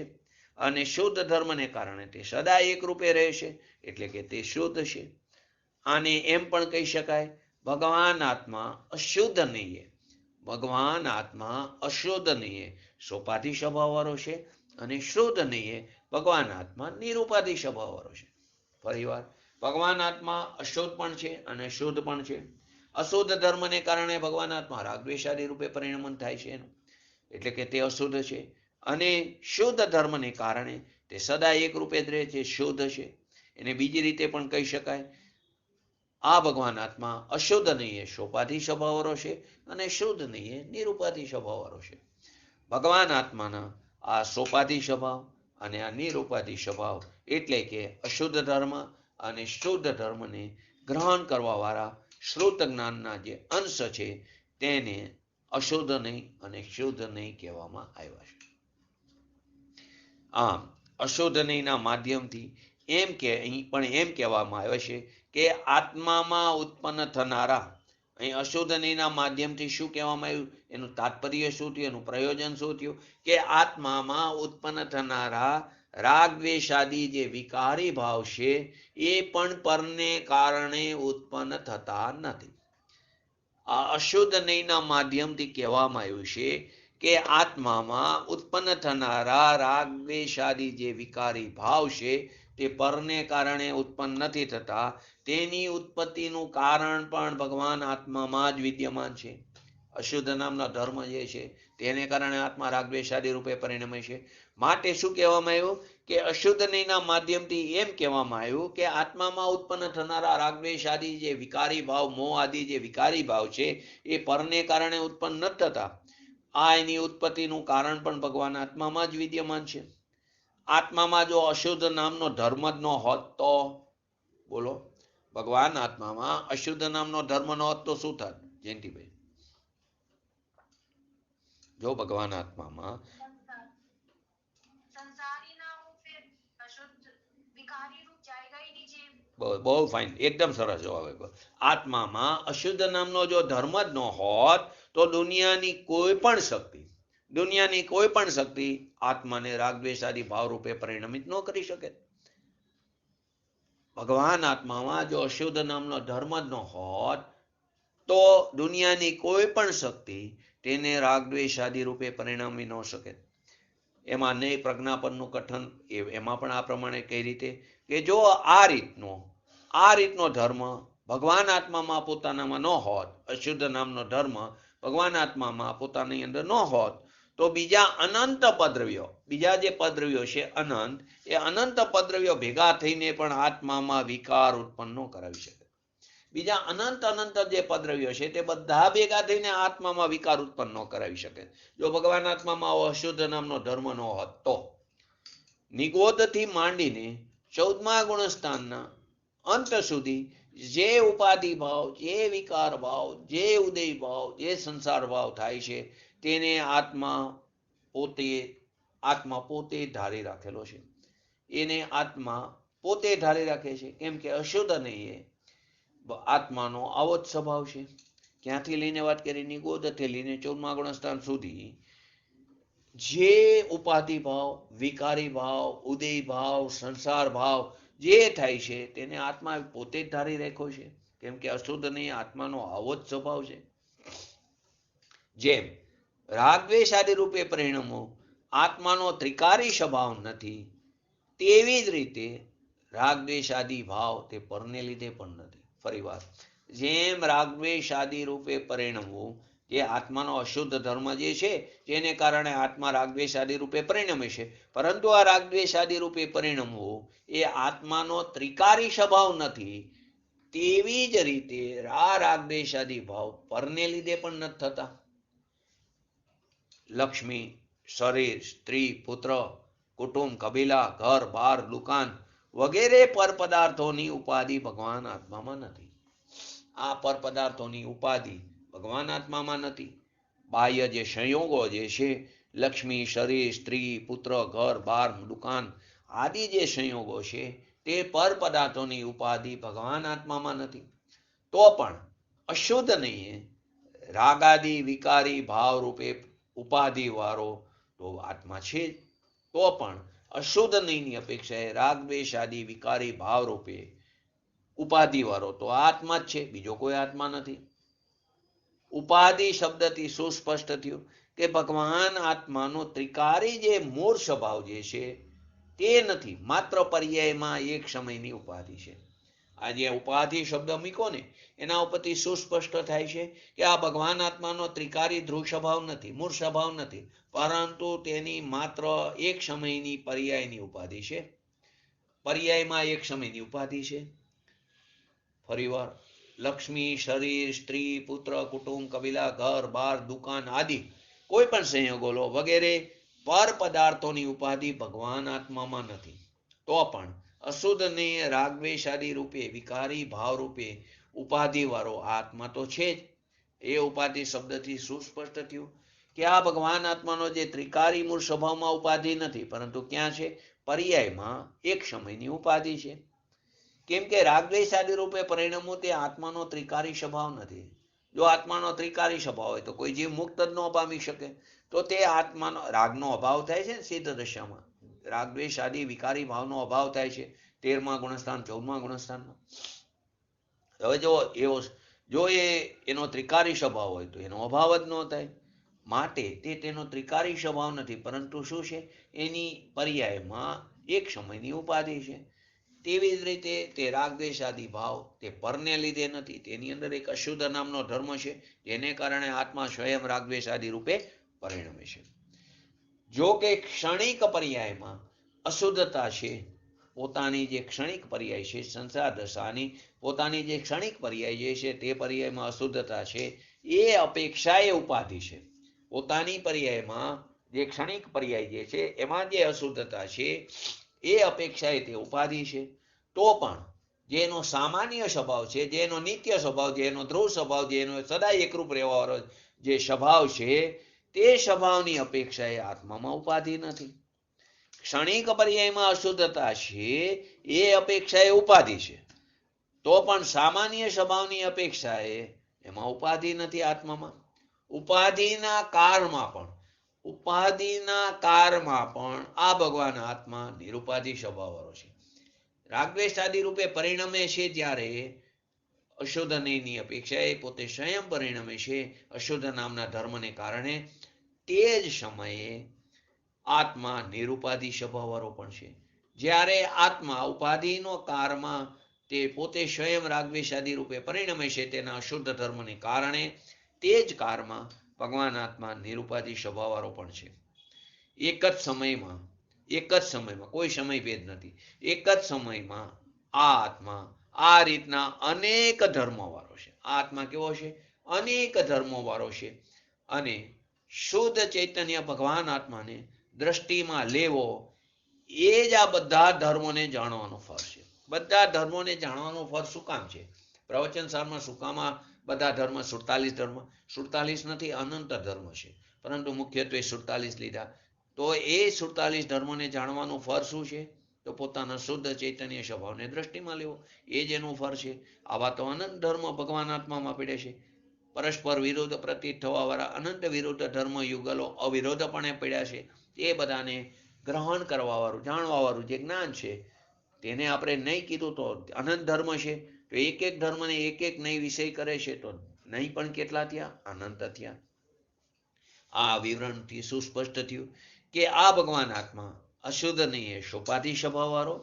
અને શુદ્ધ ધર્મને કારણે તે સદા એક રૂપે રહે છે, એટલે કે તે શુદ્ધ છે. આને એમ પણ કહી શકાય, ભગવાન આત્મા અશુદ્ધ નહીં, ભગવાન આત્મા અશુદ્ધ નહીં સોપાધિ સ્વભાવ વાળો છે, અને શુદ્ધ નહીં ભગવાન આત્મા નિરુપાધિ સ્વભાવ વાળો છે. ફરીવાર, ભગવાન આત્મા અશુદ્ધ પણ છે અને શુદ્ધ પણ છે. અશુદ્ધ ધર્મને કારણે ભગવાન આત્મા રાગદ્વેષાદી રૂપે પરિણમન થાય છે, એટલે કે તે અશુદ્ધ છે. અને શુદ્ધ ધર્મને કારણે તે સદા એક રૂપે જ રહે છે, શુદ્ધ છે. એને બીજી રીતે પણ કહી શકાય, આ ભગવાન આત્મા અશુદ્ધ નહીં સોપાધિ સ્વભાવ વાળો છે, અને શુદ્ધ નહીં નિરુપાધિ સ્વભાવ વાળો છે. ભગવાન આત્માના આ સોપાધિ સ્વભાવ અને આ નિરુપાધિ સ્વભાવ, એટલે કે અશુદ્ધ ધર્મ અને શુદ્ધ ધર્મને ગ્રહણ કરવા વાળા શ્રુત જ્ઞાનના જે અંશ છે, તેને અશુદ્ધ નહીં અને શુદ્ધ નહીં કહેવામાં આવ્યા છે. આમ અશુદ્ધ નહીંના માધ્યમથી એમ કે અહીં પણ એમ કહેવામાં આવે છે કે આત્મામાં ઉત્પન્ન થનારા, અહીં અશુદ્ધ નહીંના માધ્યમથી શું કહેવામાં આવ્યું, એનું તાત્પર્ય શું થયું, એનું પ્રયોજન શું થયું, કે આત્મામાં ઉત્પન્ન થનારા રાગદ્વેષાદી જે વિકારી ભાવ છે એ પણ પરને કારણે ઉત્પન્ન થતા નથી. આ અશુદ્ધ નહીંના માધ્યમથી કહેવામાં આવ્યું છે કે આત્મામાં ઉત્પન્ન થનારા રાગદ્વેષાદી જે વિકારી ભાવ છે તે પરને કારણે ઉત્પન્ન નથી થતા. તેની ઉત્પત્તિનું કારણ પણ ભગવાન આત્મામાં જ વિદ્યમાન છે. અશુદ્ધ નામનો ધર્મ જે છે તેને કારણે આત્મા રાગદ્વેષાદી રૂપે પરિણમે છે. માટે શું કહેવામાં આવ્યું કે અશુદ્ધ નહીંના માધ્યમથી એમ કહેવામાં આવ્યું કે આત્મામાં ઉત્પન્ન થનારા રાગદ્વેષાદી જે વિકારી ભાવ, મોહ આદિ જે વિકારી ભાવ છે એ પરને કારણે ઉત્પન્ન નથી થતા. આ એની ઉત્પત્તિનું કારણ પણ ભગવાન આત્મામાં જ વિદ્યમાન છે. આત્મામાં જો અશુદ્ધ નામનો ધર્મ જ ન હોત તો, બોલો, ભગવાન આત્મામાં અશુદ્ધ નામનો ધર્મ ન હોત તો શું થાત જયંતિભાઈ? જો ભગવાન આત્મામાં બહુ ફાઇન, એકદમ સરસ જવાબ. આત્મામાં અશુદ્ધ નામનો જો ધર્મ જ ન હોત તો દુનિયાની કોઈ પણ શક્તિ આત્માને રાગદ્વેષાદી ભાવ રૂપે પરિણમિત ન કરી શકે. ભગવાન આત્મામાં જો અશુદ્ધ નામનો ધર્મ જ ન હોત તો દુનિયાની કોઈ પણ શક્તિ તેને રાગદ્વેષાદી રૂપે પરિણમી ન શકે. એમાં નહીં પ્રજ્ઞાપનનું કથન, એમાં પણ આ પ્રમાણે કઈ રીતે કે જો આ રીતનો ધર્મ ભગવાન આત્મામાં પોતાનામાં ન હોત, અશુદ્ધ નામનો ધર્મ ભગવાન આત્મામાં પોતાની અંદર ન હોત, તો બીજા અનંત પદ્રવ્યો, બીજા જે પદ્રવ્યો છે અનંત, એ અનંત પદ્રવ્યો ભેગા થઈને પણ આત્મામાં વિકાર ઉત્પન્ન ન કરાવી શકે. બીજા અનંત જે પદ્રવ્યો છે તે બધા ભેગા થઈને આત્મામાં વિકાર ઉત્પન્ન ન કરાવી શકે. જો ભગવાન આત્મામાં અશુદ્ધ નામનો ધર્મ ન હોત તો નિગોદથી માંડીને 14મા ગુણસ્થાનના અંત સુધી જે ઉપાધિ ભાવ, જે વિકાર ભાવ, જે ઉદય ભાવ, જે સંસાર ભાવ થાય છે તેને આત્મા પોતે ધારી રાખેલો છે. એને આત્મા પોતે ધારી રાખે છે, કેમ કે અશુદ્ધ નહીં એ આત્માનો આવો જ સ્વભાવ છે. ક્યાંથી લઈને વાત કરી, નિગોદથી લઈને 14મા ગુણસ્થાન સુધી જે ઉપાધિ ભાવ, વિકારી ભાવ, ઉદય ભાવ, સંસાર ભાવ જે થાય છે તેને આત્મા પોતે જ ધારી રાખ્યો છે, કેમ કે અશુદ્ધ નહીં આત્માનો આવો જ સ્વભાવ છે. જેમ રાગદ્વેષ આદિ રૂપે પરિણમો આત્માનો ત્રિકારી સ્વભાવ નથી, તેવી જ રીતે રાગદ્વેષ આદિ ભાવ તે પરને લીધે પણ નથી. ફરી વાર, જેમ રાગદ્વેષ આદિ રૂપે પરિણમવું જે આત્માનો અશુદ્ધ ધર્મ જે છે જેને કારણે આત્મા રાગદ્વેષ આદિ રૂપે પરિણમે છે, પરંતુ આ રાગદ્વેષ આદિ રૂપે પરિણમવું એ આત્માનો ત્રિકારી સ્વભાવ નથી, તેવી જ રીતે આ રાગદ્વેષ આદિ ભાવ પરને લીધે પણ નથી થતા. લક્ષ્મી, શરીર, સ્ત્રી, પુત્ર, કુટુંબ, કબીલા, ઘર, બાર, દુકાન વગેરે પર પદાર્થોની ઉપાધિ ભગવાન આત્મામાં નથી. આ પર પદાર્થોની ઉપાધિ ભગવાન આત્મામાં નથી. બાહ્ય જે સંયોગો જે છે, લક્ષ્મી, શરીર, સ્ત્રી, પુત્ર, ઘર, બાર, દુકાન આદિ જે સંયોગો છે તે પર પદાર્થોની ઉપાધિ ભગવાન આત્મામાં નથી. તો પણ અશુદ્ધ નહીં રાગાદિ વિકારી ભાવ રૂપે ઉપાધિ વાળો તો આત્મા છે જ. તો પણ અશુદ્ધ નહીંની અપેક્ષાએ રાગદ્વેષ આદિ વિકારી ભાવ રૂપે ઉપાધિ વાળો તો આત્મા જ છે, બીજો કોઈ આત્મા નથી. ઉપાધિ શબ્દથી સુસ્પષ્ટ થયું કે ભગવાન આત્માનો ત્રિકારી જે મૂળ સ્વભાવ જે છે તે નથી, માત્ર પર્યાયમાં એક સમયની ઉપાધિ છે. આ જે ઉપાધિ શબ્દ મૂકો ને એના ઉપરથી સુસ્પષ્ટ થાય છે કે આ ભગવાન આત્માનો ત્રિકારી ધ્રુવ સ્વભાવ નથી, મૂળ સ્વભાવ નથી, પરંતુ તેની માત્ર એક સમયની પર્યાયની ઉપાધિ છે. પર્યાયમાં એક સમયની ઉપાધિ છે. ફરીવાર, લક્ષ્મી, શરીર, સ્ત્રી, પુત્ર, કુટુંબ, કબીલા, ઘર, બાર, દુકાન આદિ કોઈ પણ સંયોગો લો વગેરે પર પદાર્થોની ઉપાધિ ભગવાન આત્મામાં નથી. તો પણ અશુદ્ધ ને રાગદ્વેષ આદિ રૂપે વિકારી ભાવ રૂપે ઉપાધિ વાળો આત્મા તો છે જ. એ ઉપાધિ શબ્દથી સુસ્પષ્ટ થયું કે આ ભગવાન આત્માનો જે ત્રિકારી મૂળ સ્વભાવમાં ઉપાધિ નથી, પરંતુ ક્યાં છે? પર્યાયમાં એક સમયની ઉપાધિ છે. કેમ કે રાગદ્વેષ આદિ રૂપે પરિણમો તે આત્માનો ત્રિકારી સ્વભાવ નથી. જો આત્માનો ત્રિકારી સ્વભાવ હોય તો કોઈ જીવ મુક્ત જ ન પામી શકે. તો તે આત્માનો રાગનો અભાવ થાય છે ને સિદ્ધ દશામાં, રાગદ્વેષ આદિ વિકારી ભાવનો અભાવ થાય છે 13મા ગુણસ્થાન 14મા ગુણસ્થાનમાં. હવે જો એનો ત્રિકારી સ્વભાવ હોય તો એનો અભાવ જ ન થાય. માટે તે તેનો ત્રિકારી સ્વભાવ નથી, પરંતુ શું છે? એની પર્યાયમાં એક સમયની ઉપાધિ છે. તેવી જ રીતે તે રાગદ્વેષ આદિ ભાવ તે પરને લીધે નથી, તેની અંદર એક અશુદ્ધ નામનો ધર્મ છે જેને કારણે આત્મા સ્વયં રાગદ્વેષ આદિ રૂપે પરિણમે છે. જો કે ક્ષણિક પર્યાયમાં અશુદ્ધતા છે, પોતાની જે ક્ષણિક પર્યાય છે સંસાર દશાની પોતાની જે ક્ષણિક પર્યાય જે છે તે પર્યાયમાં અશુદ્ધતા છે, એ અપેક્ષાએ ઉપાધિ છે. પોતાની પર્યાયમાં જે ક્ષણિક પર્યાય જે છે એમાં જે અશુદ્ધતા છે એ અપેક્ષાએ તે ઉપાધિ છે. તો પણ જેનો સામાન્ય સ્વભાવ છે, જેનો નિત્ય સ્વભાવ, જેનો ધ્રુવ સ્વભાવ, જેનો સદા એકરૂપ રહેવાવાળો જે સ્વભાવ છે તે સ્વભાવની અપેક્ષાએ આત્મામાં ઉપાધિ નથી. ક્ષણિક પર્યાયમાં અશુદ્ધતા છે એ અપેક્ષાએ ઉપાધિ છે. તો પણ સામાન્ય સ્વભાવની અપેક્ષાએ એમાં ઉપાધિ નથી આત્મામાં. ઉપાધિના કાળમાં પણ આ ભગવાન આત્મા નિરુપાધિ સ્વભાવવાળો છે. રાગદ્વેષ આદિ રૂપે પરિણમે છે જ્યારે અશુદ્ધ નહીંની અપેક્ષાએ પોતે સ્વયં પરિણમે છે અશુદ્ધ નામના ધર્મને કારણે, તે જ સમયે આત્મા નિરુપાધિ સ્વભાવવાળો પણ છે. જ્યારે આત્મા ઉપાધિનો કાળમાં તે પોતે સ્વયં રાગદ્વેષ આદિ રૂપે પરિણમે છે તેના અશુદ્ધ ધર્મને કારણે, તે જ કાળમાં ભગવાન આત્મા નિરુપાધિ સ્વભાવવાળો પણ છે. એક જ સમયમાં કોઈ સમય ભેદ નથી, એક જ સમયમાં આ આત્મા આ રીતના અનેક ધર્મો વાળો છે. આ આત્મા કેવો છે? અનેક ધર્મો વાળો છે. અને શુદ્ધ ચૈતન્ય ભગવાન આત્માને દ્રષ્ટિમાં લેવો એ જ આ બધા ધર્મોને જાણવાનો ફળ છે. બધા ધર્મોને જાણવાનો ફળ શું કામ છે? પ્રવચન સારમાં શું કામ બધા ધર્મ 47 ધર્મ? 47 નથી, અનંત ધર્મ છે, પરંતુ મુખ્યત્વે 47 લીધા. તો એ 47 ધર્મોને જાણવાનું ફળ શું છે? તો પોતાના શુદ્ધ ચૈતન્ય સ્વભાવને દ્રષ્ટિમાં લેવો, એ જ એનું ફળ છે. આવા તો અનંત ધર્મ ભગવાન આત્મામાં પડે છે. પરસ્પર વિરુદ્ધ પ્રતીત થવાવાળા અનંત વિરુદ્ધ ધર્મ યુગલો અવિરોધપણે પડ્યા છે. એ બધાને ગ્રહણ કરવાવાળું, જાણવાવાળું જે જ્ઞાન છે તેને આપણે નહીં કીધું તો અનંત ધર્મ છે. તો એક એક ધર્મને એક એક નહીં વિષય કરે છે તો નહીં પણ કેટલા થયા? અનંત થયા. આ વિવરણથી સુસ્પષ્ટ થયું કે આ ભગવાન આત્મા અશુદ્ધ નહીં, સોપાધિ સ્વભાવવાળો,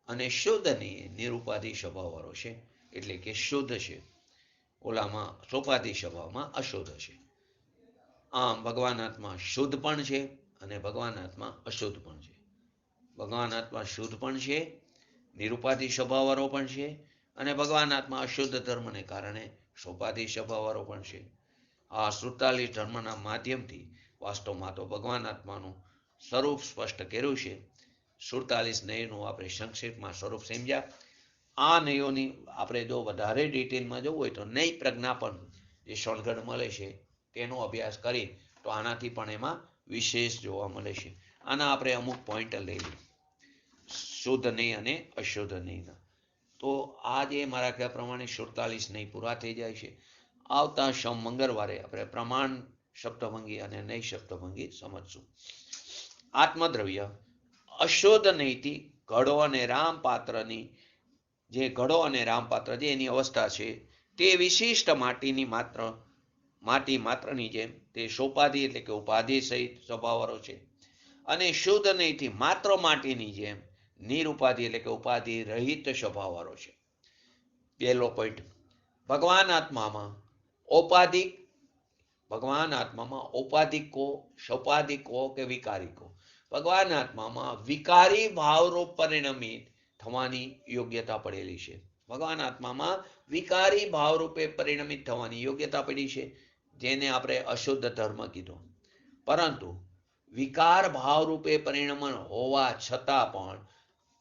અને શુદ્ધ નહીં, નિરુપાધિ સ્વભાવવાળો છે. એટલે કે શુદ્ધ છે, ઓલામાં સોપાધિ સ્વભાવમાં અશુદ્ધ છે. આમ ભગવાન આત્મા શુદ્ધ પણ છે અને ભગવાન આત્મા અશુદ્ધ પણ છે. ભગવાન આત્મા શુદ્ધ પણ છે, નિરુપાધિ સ્વભાવવાળો પણ છે, અને ભગવાન આત્મા અશુદ્ધ ધર્મને કારણે સોપાધિ સ્વભાવવાળો પણ છે. આ 47 ધર્મના માધ્યમથી વાસ્તવમાં તો ભગવાન આત્માનું સ્વરૂપ સ્પષ્ટ કર્યું છે. 47 નયનું આપણે સંક્ષેપમાં સ્વરૂપ સમજ્યા. આ નયોની આપણે જો વધારે ડિટેલમાં જવું હોય તો નય પ્રજ્ઞાપન જે સોનગઢ મળે છે તેનો અભ્યાસ કરી તો આનાથી પણ એમાં વિશેષ જોવા મળે છે. આના આપણે અમુક પોઈન્ટ લઈ લઈએ, શુદ્ધ નહીં અને અશુદ્ધ નહીં. તો આ જે મારા કહેવા પ્રમાણે 47 નહીં પૂરા થઈ જાય છે. આવતા મંગળવારે આપણે પ્રમાણ સપ્તભંગી અને નય સપ્તભંગી સમજશું. આત્મદ્રવ્ય અશુદ્ધ નહીંથી ઘડો અને રામપાત્રની જે ઘડો અને રામપાત્ર જે એની અવસ્થા છે તે વિશિષ્ટ માટી માત્રની જેમ તે સોપાધિ એટલે કે ઉપાધિ સહિત સ્વભાવવાળો છે. અને શુદ્ધ નહીંથી માત્ર માટીની જેમ નિરુપાધિ એટલે કે ઉપાધિ રહિત સ્વભાવવાળો છે. પહેલો પોઈન્ટ, ભગવાન આત્મામાં ઔપાધિકો, સૌપાધિકો કે વિકારિકો, ભગવાન આત્મામાં વિકારી ભાવરૂપ પરિણમિત થવાની યોગ્યતા પડેલી છે. ભગવાન આત્મામાં વિકારી ભાવરૂપે પરિણમિત થવાની યોગ્યતા પડી છે, જેને આપણે અશુદ્ધ ધર્મ કીધો. પરંતુ વિકાર ભાવરૂપે પરિણમન હોવા છતાં પણ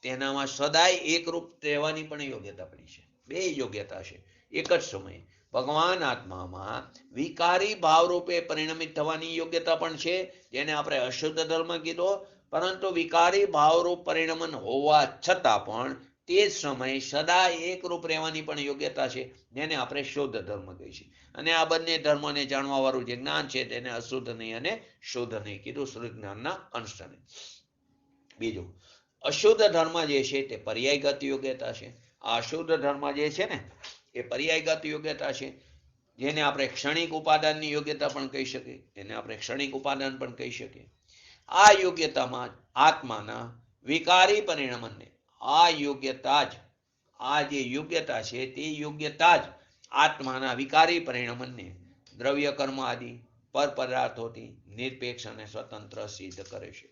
તેનામાં સદાય એકરૂપ રહેવાની પણ યોગ્યતા પડી છે. બે યોગ્યતા છે એક જ સમયે. ભગવાન આત્મામાં વિકારી ભાવરૂપે પરિણમિત થવાની યોગ્યતા પણ છે, જેને આપણે અશુદ્ધ ધર્મ કીધો. પરંતુ વિકારી ભાવરૂપ પરિણમન હોવા છતાં પણ તે જ સમયે સદા એકરૂપ રહેવાની પણ યોગ્યતા છે, જેને આપણે શુદ્ધ ધર્મ કહીએ છીએ. અને આ બંને ધર્મને જાણવા વાળું જે જ્ઞાન છે તેને અશુદ્ધ નહીં અને શુદ્ધ નહીં કીધું, શુદ્ધ જ્ઞાનના અંશને. બીજું, અશુદ્ધ ધર્મ જે છે તે પર્યાયગત યોગ્યતા છે. આ અશુદ્ધ ધર્મ જે છે ને એ પર્યાયગત યોગ્યતા છે, જેને આપણે ક્ષણિક ઉપાદાનની યોગ્યતા પણ કહી શકીએ, એને આપણે ક્ષણિક ઉપાદાન પણ કહી શકીએ. આ યોગ્યતામાં આત્માના વિકારી પરિણમનને, આ જે યોગ્યતા છે તે યોગ્યતા જ આત્માના વિકારી પરિણમનને દ્રવ્ય કર્મ આદિ પર પદાર્થોથી નિરપેક્ષ અને સ્વતંત્ર સિદ્ધ કરે છે.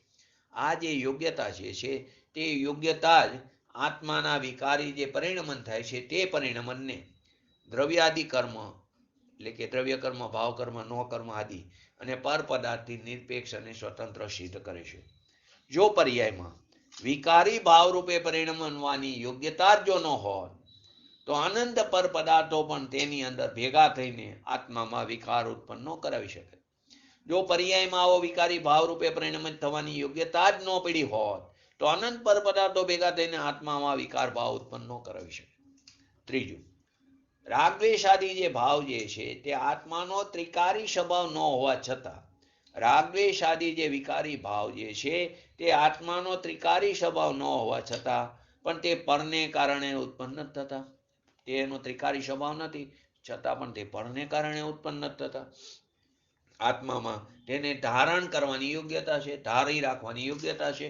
આ જે યોગ્યતા છે તે યોગ્યતા જ આત્માના વિકારી જે પરિણમન થાય છે તે પરિણમનને દ્રવ્યાદિ કર્મ એટલે કે દ્રવ્ય કર્મ, ભાવ કર્મ, નો કર્મ આદિ અને પર પદાર્થથી નિરપેક્ષ અને સ્વતંત્ર સિદ્ધ કરે છે. જો પર્યાયમાં વિકારી ભાવરૂપે પરિણમવાની યોગ્યતા જો ન હોય તો અનંત પર પદાર્થો પણ તેની અંદર ભેગા થઈને આત્મામાં વિકાર ઉત્પન્ન ન કરાવી શકે. જો પર્યાયમાં આવો વિકારી ભાવરૂપે પરિણમિત થવાની યોગ્યતા જ ન પડી હોત તો અનંત પર પદાર્થો ભેગા થઈને આત્મામાં વિકાર ભાવ ઉત્પન્ન ન કરાવી શકે. ત્રીજું, રાગદ્વેષાદી જે ભાવ જે છે તે આત્માનો ત્રિકારી સ્વભાવ ન હોવા છતાં, રાગદ્વેષાદી જે વિકારી ભાવ જે છે તે આત્માનો ત્રિકારી સ્વભાવ ન હોવા છતાં પણ તે પરને કારણે ઉત્પન્ન થતા. તેનો ત્રિકારી સ્વભાવ નથી છતાં પણ તે પરને કારણે ઉત્પન્ન થતા. આત્મામાં તેને ધારણ કરવાની યોગ્યતા છે, ધારી રાખવાની યોગ્યતા છે.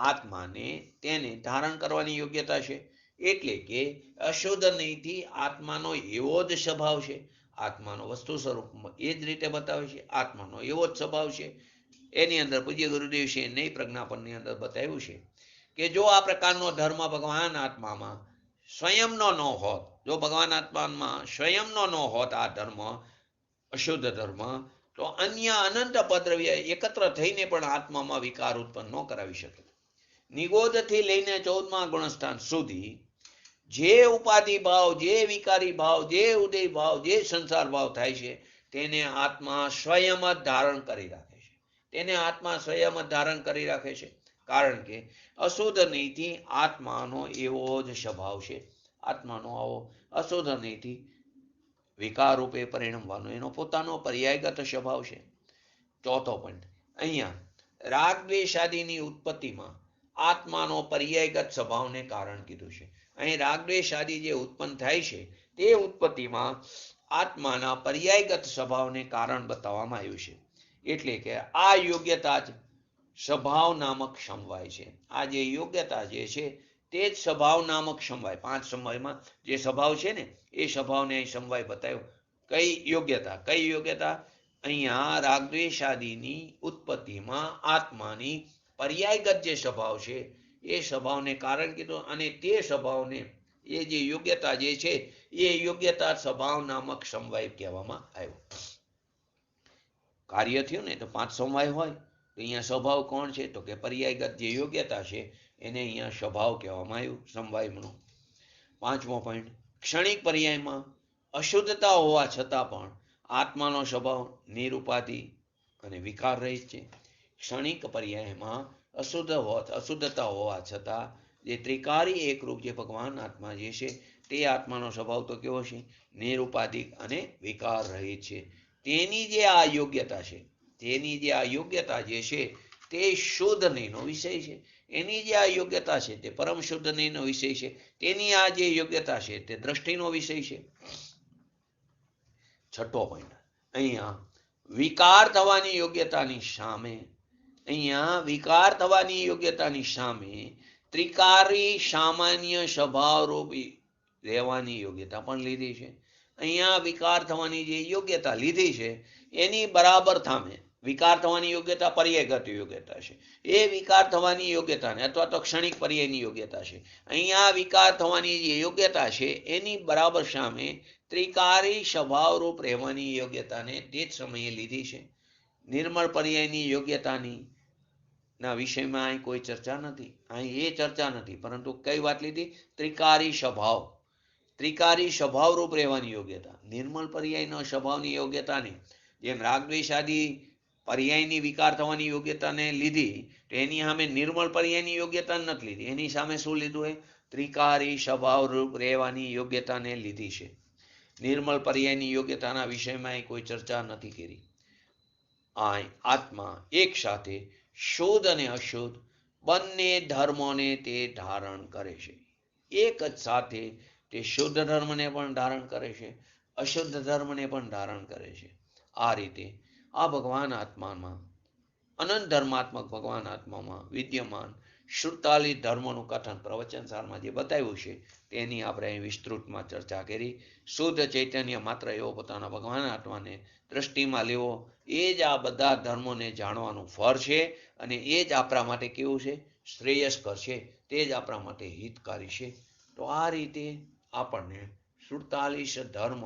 આત્માને તેને ધારણ કરવાની યોગ્યતા છે. એટલે કે અશુદ્ધ નહીંથી આત્માનો એવો જ સ્વભાવ છે. આત્માનો વસ્તુ સ્વરૂપમાં એ જ રીતે બતાવે છે. આત્માનો એવો જ સ્વભાવ છે. એની અંદર પૂજ્ય ગુરુદેવ છે નય પ્રજ્ઞાપનની અંદર બતાવ્યું છે કે જો આ પ્રકારનો ધર્મ ભગવાન આત્મામાં સ્વયંનો ન હોત, જો ભગવાન આત્મામાં સ્વયંનો ન હોત આ ધર્મ, અશુદ્ધ ધર્મ, તો અન્ય અનંત પદ્રવ્ય એકત્ર થઈને પણ આત્મામાં વિકાર ઉત્પન્ન ન કરાવી શકે. નિગોદથી લઈને 14મા ગુણસ્થાન સુધી જે ઉપાધિ ભાવ, જે વિકારી ભાવ, જે ઉદય ભાવ, જે સંસાર ભાવ થાય છે તેને આત્મા સ્વયં જ ધારણ કરી રાખે છે. તેને આત્મા સ્વયં જ ધારણ કરી રાખે છે. કારણ કે અશુદ્ધ નહીંથી આત્માનો એવો જ સ્વભાવ છે. આત્માનો આવો અશુદ્ધ નહીંથી વિકાર રૂપે પરિણમવાનો એનો પોતાનો પર્યાયગત સ્વભાવ છે. ચોથો પોઈન્ટ અહીંયા રાગ દ્વેષાદિની ઉત્પત્તિમાં આત્માનો પર્યાયગત સ્વભાવને કારણ કીધું છે. અહીં રાગ દ્વેષાદિ જે ઉત્પન્ન થાય છે તે ઉત્પત્તિમાં આત્માના પર્યાયગત સ્વભાવને કારણ બતાવવામાં આવ્યું છે. એટલે કે આ યોગ્યતા જ સ્વભાવ નામક સમવાય છે. આ જે યોગ્યતા જે છે તે જ સ્વભાવ નામક સમવાય. 5 સમવાયમાં જે સ્વભાવ છે ને એ સ્વભાવને અહીં સમવાય બતાવ્યો. કઈ યોગ્યતા? અહીંયા રાગદ્વેષાદિની ઉત્પત્તિમાં આત્માની પર્યાયગત જે સ્વભાવ છે એ સ્વભાવને કારણ કીધું, અને તે સ્વભાવને એ જે યોગ્યતા જે છે એ યોગ્યતા સ્વભાવ નામક સમવાય કહેવામાં આવ્યો. કાર્ય થયું ને તો 5 સમવાય હોય તો અહીંયા સ્વભાવ કોણ છે? તો કે પર્યાયગત જે યોગ્યતા છે એને અહીંયા સ્વભાવ કહેવામાં આવ્યું સમવાયનો. 5મો પોઈન્ટ ક્ષણિક પર્યાયમાં અશુદ્ધતા હોવા છતાં પણ આત્માનો સ્વભાવ નિરુપાધિ અને વિકાર રહિત છે. ક્ષણિક પર્યાયમાં અશુદ્ધતા હોવા છતાં જે ત્રિકારી એકરૂપ જે ભગવાન આત્મા જે છે તે આત્માનો સ્વભાવ તો કેવો છે? નિરુપાધિક અને વિકાર રહિત છે. તેની જે આ યોગ્યતા જે છે તે શુદ્ધ નહીંનો વિષય છે. એની જે આ યોગ્યતા છે તે પરમ શુદ્ધ નહીંનો વિષય છે. તેની આ જે યોગ્યતા છે તે દ્રષ્ટિનો વિષય છે. 6થો પોઈન્ટ અહીંયા વિકાર થવાની યોગ્યતાની સામે ત્રિકારી સામાન્ય સ્વભાવ રૂપી રહેવાની યોગ્યતા પણ લીધી છે. અહીંયા વિકાર થવાની જે યોગ્યતા લીધી છે એની બરાબર થામે વિકાર થવાની યોગ્યતા પર્યાયગત યોગ્યતા છે. એ વિકાર થવાની યોગ્યતાને અથવા તો ક્ષણિક પર્યાયની યોગ્યતા છે. અહીંયા વિકાર થવાની જે યોગ્યતા છે એની બરાબર સામે ત્રિકારી સ્વભાવરૂપ રહેવાની યોગ્યતાને તે જ સમયે લીધી છે. નિર્મળ પર્યાયની યોગ્યતાની ના વિષયમાં અહીં કોઈ ચર્ચા નથી. અહીં એ ચર્ચા નથી, પરંતુ કઈ વાત લીધી? ત્રિકારી સ્વભાવરૂપ રહેવાની યોગ્યતા. નિર્મળ પર્યાયનો સ્વભાવની યોગ્યતાને જેમ રાગદ્વેષાદી પર્યાયની વિકાર થવાની યોગ્યતાને લીધી તો એની સામે નિર્મળ પર્યાયની યોગ્યતા નથી લીધી. એની સામે શું લીધું? એ ત્રિકારી સ્વભાવરૂપ રહેવાની યોગ્યતાને લીધી છે. નિર્મળ પર્યાયની યોગ્યતાના વિષયમાં કોઈ ચર્ચા નથી કરી. આત્મા એક સાથે શુદ્ધ અને અશુદ્ધ બંને ધર્મોને તે ધારણ કરે છે. એક જ સાથે તે શુદ્ધ ધર્મને પણ ધારણ કરે છે, અશુદ્ધ ધર્મને પણ ધારણ કરે છે. આ રીતે આ ભગવાન આત્મામાં અનંત ધર્માત્મક ભગવાન આત્મામાં વિદ્યમાન 47 ધર્મોનું કથન પ્રવચન સારમાં જે બતાવ્યું છે તેની આપણે અહીં વિસ્તૃતમાં ચર્ચા કરી. શુદ્ધ ચૈતન્ય માત્ર એવો પોતાના ભગવાન આત્માને દ્રષ્ટિમાં લેવો એ જ આ બધા ધર્મોને જાણવાનું ફળ છે, અને એ જ આપણા માટે કેવું છે? શ્રેયસ્કર છે. તે જ આપણા માટે હિતકારી છે. તો આ રીતે આપણને 47 ધર્મ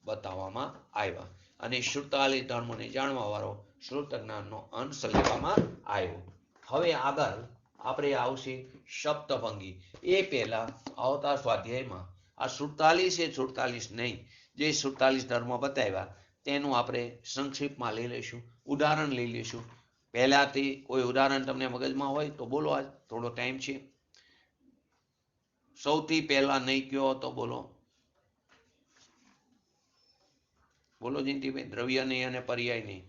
બતાવવામાં આવ્યા અને 47 ધર્મોને જાણવા વાળો શ્રુત જ્ઞાનનો અંશ લેવામાં આવ્યો. હવે આગળ આપણે આવશે સપ્તભંગી. એ પહેલા આવતા સ્વાધ્યાયમાં આ 47 નહીં, જે 47 ધર્મ બતાવ્યા તેનું આપણે સંક્ષિપ્તમાં લઈ લઈશું, ઉદાહરણ લઈ લઈશું. પહેલાથી કોઈ ઉદાહરણ તમને મગજમાં હોય તો બોલો, આજ થોડો ટાઈમ છે. સૌથી પહેલા નહીં કયો તો બોલો જયંતિભાઈ. દ્રવ્ય નહીં અને પર્યાય નહીં,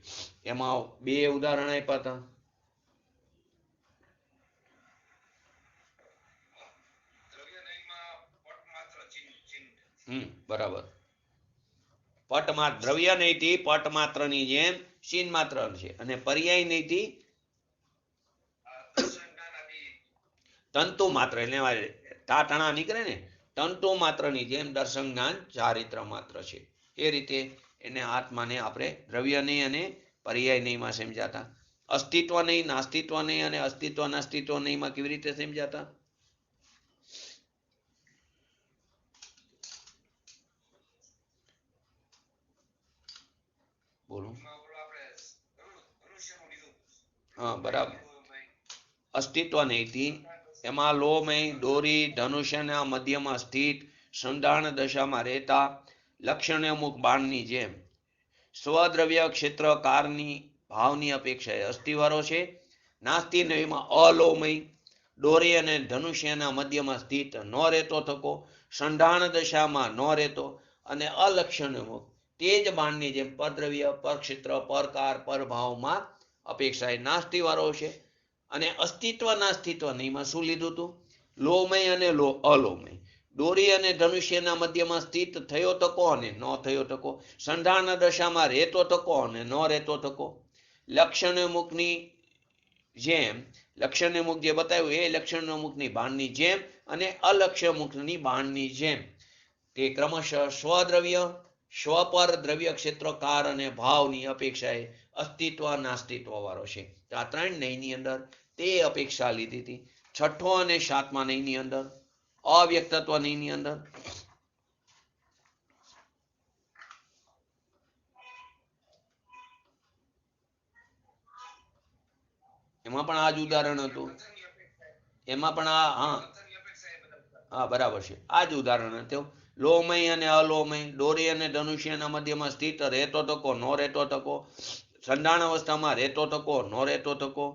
એમાં 2 ઉદાહરણ આપ્યા હતા. બરાબર. દ્રવ્ય નહીંથી પટ માત્રની જેમ ચિહ્ન માત્ર છે, અને પર્યાય નહીંથી તંતુ માત્ર, એટલે ટાટણા નીકળે ને, તંતુ માત્રની જેમ દર્શન જ્ઞાન ચારિત્ર માત્ર છે. એ રીતે એને આત્માને આપણે દ્રવ્ય નહીં અને પર્યાય નહીંમાં સમજાતા. અસ્તિત્વ નહીં, નાસ્તિત્વ નહીં અને અસ્તિત્વ નાસ્તિત્વ નહીંમાં કેવી રીતે સમજાતા? બોલો. હા, બરાબર. અસ્તિત્વ નહીંથી એમાં લોમય, દોરી, ધનુષ્યના મધ્યમાં સ્થિત સંધાન દશામાં રહેતા લક્ષણે અમુક બાણની જેમ સ્વદ્રવ્ય ક્ષેત્ર કારની ભાવની અપેક્ષાએ અસ્થિવારો છે, નાસ્તી નયમાં અલોમય, દોરી અને ધનુષ્યના મધ્યમાં સ્થિત ન રહેતો થકો, સંધાન દશામાં ન રહેતો અને અલક્ષણ મુખ, તે જ બાણની જેમ પરદ્રવ્ય, પરક્ષેત્ર, પરકાર, પરભાવમાં અપેક્ષા એ નાસ્તી વાળો છે. અને અસ્તિત્વ નાસ્તિત્વ નહીંમાં શું લીધું હતું? લોમય અને અલોમય. દોરી અને ધનુષ્યના મધ્યમાં સ્થિત થયો તકો અને ન થયો તકો, સંધાન દશામાં રહેતો તકો અને ન રહેતો તકો, લક્ષણ મુખની જેમ, લક્ષણ મુખ જે બતાવ્યું એ લક્ષણ મુખની બાણની જેમ અને અલક્ષ્ય મુખની બાણની જેમ તે ક્રમશઃ સ્વદ્રવ્ય, સ્વપર દ્રવ્ય ક્ષેત્રકાર અને ભાવની અપેક્ષાએ અસ્તિત્વ નાસ્તિત્વ વાળો છે. આ ત્રણ નયની અંદર તે અપેક્ષા લીધી હતી. છઠ્ઠો અને સાતમા નયની અંદર અવ્યક્તત્વ નયની અંદર એમાં પણ આ જ ઉદાહરણ હતું. એમાં પણ હા બરાબર છે, આ જ ઉદાહરણ હતું. લોમય અને અલોમય, દોરી અને ધનુષ્યના મધ્યમાં સ્થિત રહેતો તકો, ન રહેતો તકો, સંધાન અવસ્થામાં રહેતો તકો, ન રહેતો તકો,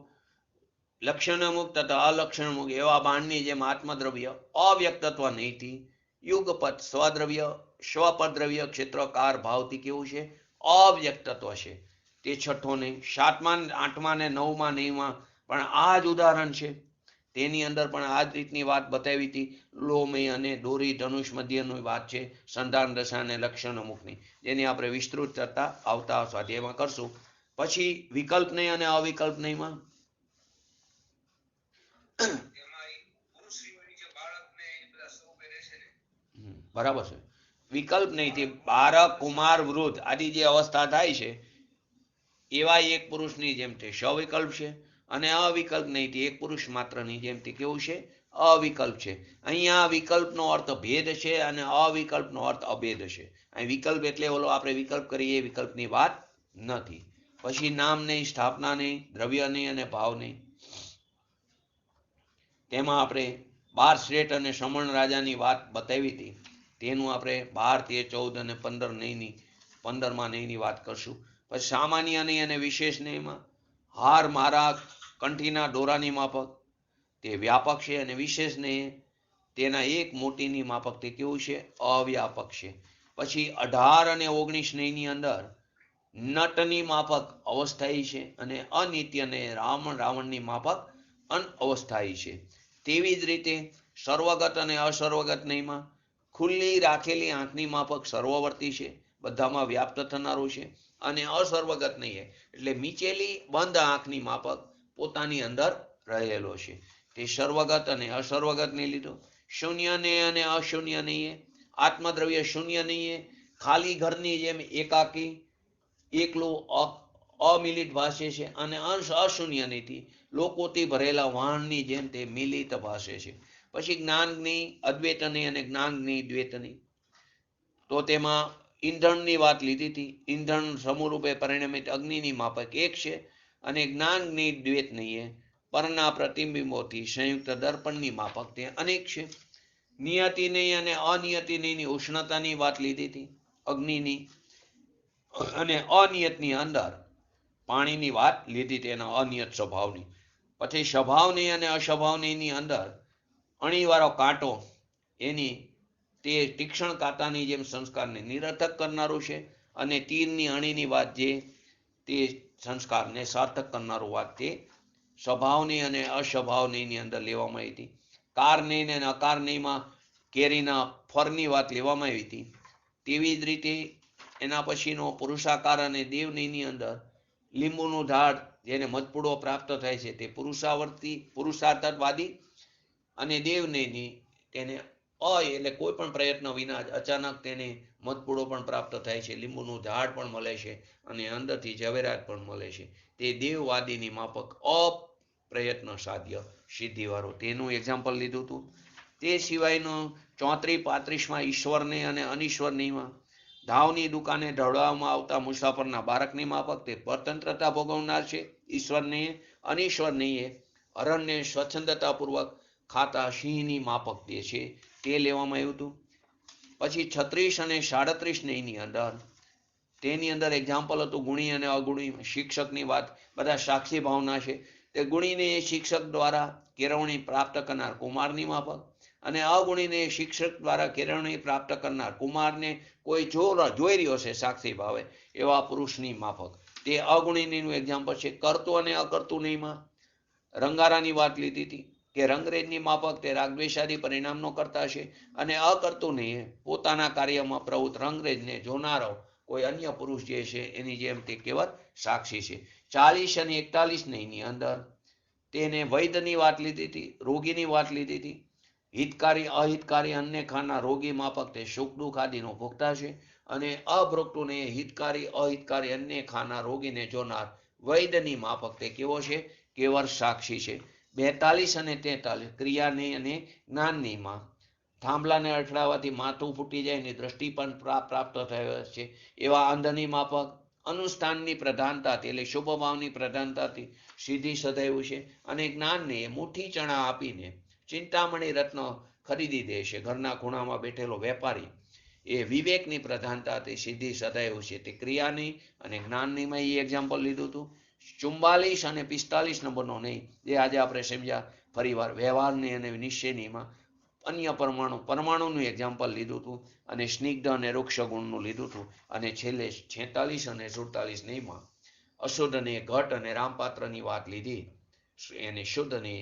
લક્ષણ મુક્ત તથા અલક્ષણ મુક્ત એવા બાણની જેમ આત્મદ્રવ્ય અવ્યક્તત્વ નહીંથી યુગપત સ્વદ્રવ્ય, સ્વપદ્રવ્ય ક્ષેત્રકાર ભાવથી કેવું છે? અવ્યક્તત્વ છે. તે છઠ્ઠો નહીં. સાતમા, આઠમા ને નવમા નહીંમાં પણ આ જ ઉદાહરણ છે. તેની અંદર પણ આ જ રીતની વાત બતાવી હતી. લોમય અને દોરી ધનુષ મધ્યની વાત છે, સંધાન દશા અને લક્ષણ મુખની, જેની આપણે વિસ્તૃત ચર્ચા આવતા સ્વાધ્યાયમાં કરશું. પછી વિકલ્પ નહીં અને અવિકલ્પ નહીંમાં બરાબર છે. વિકલ્પ નહીંથી બાળક, કુમાર, વૃદ્ધ આદિ જે અવસ્થા થાય છે એવા એક પુરુષની જેમ તે સવિકલ્પ છે. અને અવિકલ્પ નહીંથી એક પુરુષ માત્રની જેમ તે કેવું છે? અવિકલ્પ છે. અહીંયા વિકલ્પનો અર્થ ભેદ છે અને અવિકલ્પનો અર્થ અભેદ છે. અહીં વિકલ્પ એટલે ઓલો આપણે વિકલ્પ કરીએ એ વિકલ્પની વાત નથી. પછી નામ નહીં, સ્થાપના નહીં, દ્રવ્ય નહીં અને ભાવ નહીં. તેમાં આપણે 12 શ્રેષ્ઠ અને સમણ રાજાની વાત બતાવી હતી. તેનું આપણે 12, 13, 14 અને 15 નહીંની 15મા નહીંની વાત કરશું. પછી સામાન્ય નહીં અને વિશેષ નહીંમાં હાર, મારા, કંઠીના દોરાની માફક તે વ્યાપક છે અને વિશેષ નહીં તેના એક મોટીની માફક તે કેવું છે? અવ્યાપક છે. પછી 18 અને 19 નહીંની અંદર નટની માફક અવસ્થાયી છે અને અનિત્ય ને રાવણની માફક અનઅવસ્થાયી છે. તેવી જ રીતે સર્વગત અને અસર્વગત નહીંમાં ખુલ્લી રાખેલી આંખની માફક સર્વવર્તી છે, બધામાં વ્યાપ્ત થનારું છે. અને અસર્વગત નહીં એટલે મીચેલી બંધ આંખની માફક પોતાની અંદર રહેલો છે. તે સર્વગત અને અસર્વગત નહીં લીધો. શૂન્ય ને અને અશૂન્ય નહીં, આત્મદ્રવ્ય શૂન્ય નહીં, ખાલી ઘરની જેમ એકાકી એકલું અમિલિત ભાષે છે. અને અશૂન્ય નથી લોકોથી ભરેલા વાહનની જેમ તે મિલિત ભાષે છે. પછી જ્ઞાનની અદ્વૈતની અને જ્ઞાનની દ્વૈતની, તો તેમાં ઈંધણની વાત લીધી હતી. ઈંધણ સમૂહરૂપે પરિણમિત અગ્નિની માફક એક છે અને જ્ઞાનની દ્વૈત નહીં પરના પ્રતિબિંબોથી સંયુક્ત દર્પણની માફક તે અનેક છે. નિયતિ નહીં અને અનિયતિ નહીં ઉષ્ણતાની વાત લીધી હતી અગ્નિની, અને અનિયતની અંદર પાણીની વાત લીધી હતી એના અનિયત સ્વભાવની. પછી સ્વભાવની અને અસ્વભાવની અંદર અણીવાળો કાંટો એની તે તીક્ષ્ણ કાંટાની જેમ સંસ્કારને નિરર્થક કરનારું છે અને તીરની અણીની વાત જે તે સંસ્કારને સાર્થક કરનારું વાત તે સ્વભાવની અને અસ્વભાવની અંદર લેવામાં આવી હતી. કારનેય અને અકારનેયમાં કેરીના ફળની વાત લેવામાં આવી હતી. તેવી જ રીતે એના પછીનો પુરુષાકાર અને દેવનીની અંદર લીંબુનું ઝાડ જેને મધપૂડો પ્રાપ્ત થાય છે તે પુરુષાર્થવાદી અને દેવનીની તેને એટલે કોઈ પણ પ્રયત્ન વિના અચાનક તેને મધપૂડો પણ પ્રાપ્ત થાય છે, લીંબુનું ઝાડ પણ મળે છે અને અંદરથી ઝવેરાત પણ મળે છે. તે દેવવાદીની માફક અપ્રયત્ન સાધ્ય સિદ્ધિવાળું તેનું એક્ઝામ્પલ લીધું હતું. તે સિવાયનું 34-35માં ઈશ્વરને અને અનીશ્વરનીમાં ધાવની દુકાને ઢળવામાં આવતા મુસાફરના બાળકની માફક તે સ્વતંત્રતા ભોગવનાર છે ઈશ્વરને. અનીશ્વરનીએ હરણને સ્વચ્છંદતાપૂર્વક ખાતા સિંહની માફક તે છે તે લેવામાં આવ્યું હતું. પછી 36 અને 37 નહીંની અંદર તેની અંદર એક્ઝામ્પલ હતું ગુણી અને અગુણી. શિક્ષકની વાત બધા સાક્ષી ભાવના છે. તે ગુણીને શિક્ષક દ્વારા કેળવણી પ્રાપ્ત કરનાર કુમારની માફક અને અગુણીને શિક્ષક દ્વારા કેળવણી પ્રાપ્ત કરનાર કુમારને કોઈ જોઈ રહ્યો છે સાક્ષી ભાવે એવા પુરુષની માફક. તે અગુણીનું એક્ઝામ્પલ છે. કરતું અને અકર્તું નહીંમાં રંગારાની વાત લીધી હતી કે રંગરેજની માફક તે રાગદ્વેષાદી પરિણામનો કરતા છે અને અકર્તું નહીં પોતાના કાર્યમાં પ્રવૃત્ત રંગરેજને જોનારો કોઈ અન્ય પુરુષ જે છે એની જેમ તે કેવળ સાક્ષી છે. 40 અને 41 ની અંદર તેને વૈદ્યની વાત લીધી હતી, રોગીની વાત લીધી હતી. હિતકારી અહિતકારી અન્ય ખાના રોગી માફક તે સુખ દુઃખ આદિનો ભોગતા છે અને અભોગતુને હિતકારી અહિતકારી અન્ય ખાના રોગીને જોનાર વૈદ્યની માફક તે કેવો છે? કેવળ સાક્ષી છે. 42 અને 43 ક્રિયાની અને જ્ઞાનની માં થાંભલાને અઠડાવવાથી માથું ફૂટી જાય એની દ્રષ્ટિ પણ પ્રાપ્ત થાય છે એવા અંધની માફક અનુષ્ઠાનની પ્રધાનતાથી એટલે શુભ ભાવની પ્રધાનતાથી સિદ્ધિ સધાયું છે અને જ્ઞાનને મુઠ્ઠી ચણા આપીને ચિંતામણી રત્ન ખરીદી દે છે. ઘરના ખૂણામાં બેઠેલો વેપારી એ વિવેકની પ્રધાનતાથી સિદ્ધિ સધાયું છે. તે ક્રિયાની અને જ્ઞાનનીમાં એ એક્ઝામ્પલ લીધું હતું. 44 અને 45 નંબરનો નહીં જે આજે આપણે સમજ્યા ફરીવાર વ્યવહારની અને નિશ્ચયનીમાં અન્ય પરમાણુનું એક્ઝામ્પલ લીધું હતું અને સ્નિગ્ધ અને વૃક્ષ ગુણનું લીધું હતું અને છેલ્લે 46 અને 47 નહીંમાં અશુદ્ધને ઘટ અને રામપાત્રની વાત લીધી. એને શુદ્ધને